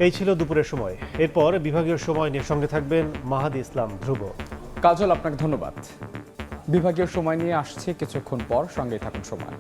এই ছিল দুপুরের সময়। এরপর বিভাগীয় সময় নিয়ে সঙ্গে থাকবেন মাহাদি ইসলাম ধ্রুব। কাজল, আপনাকে ধন্যবাদ। বিভাগীয় সময় নিয়ে আসছে কিছুক্ষণ পর, সঙ্গেই থাকুন সময়।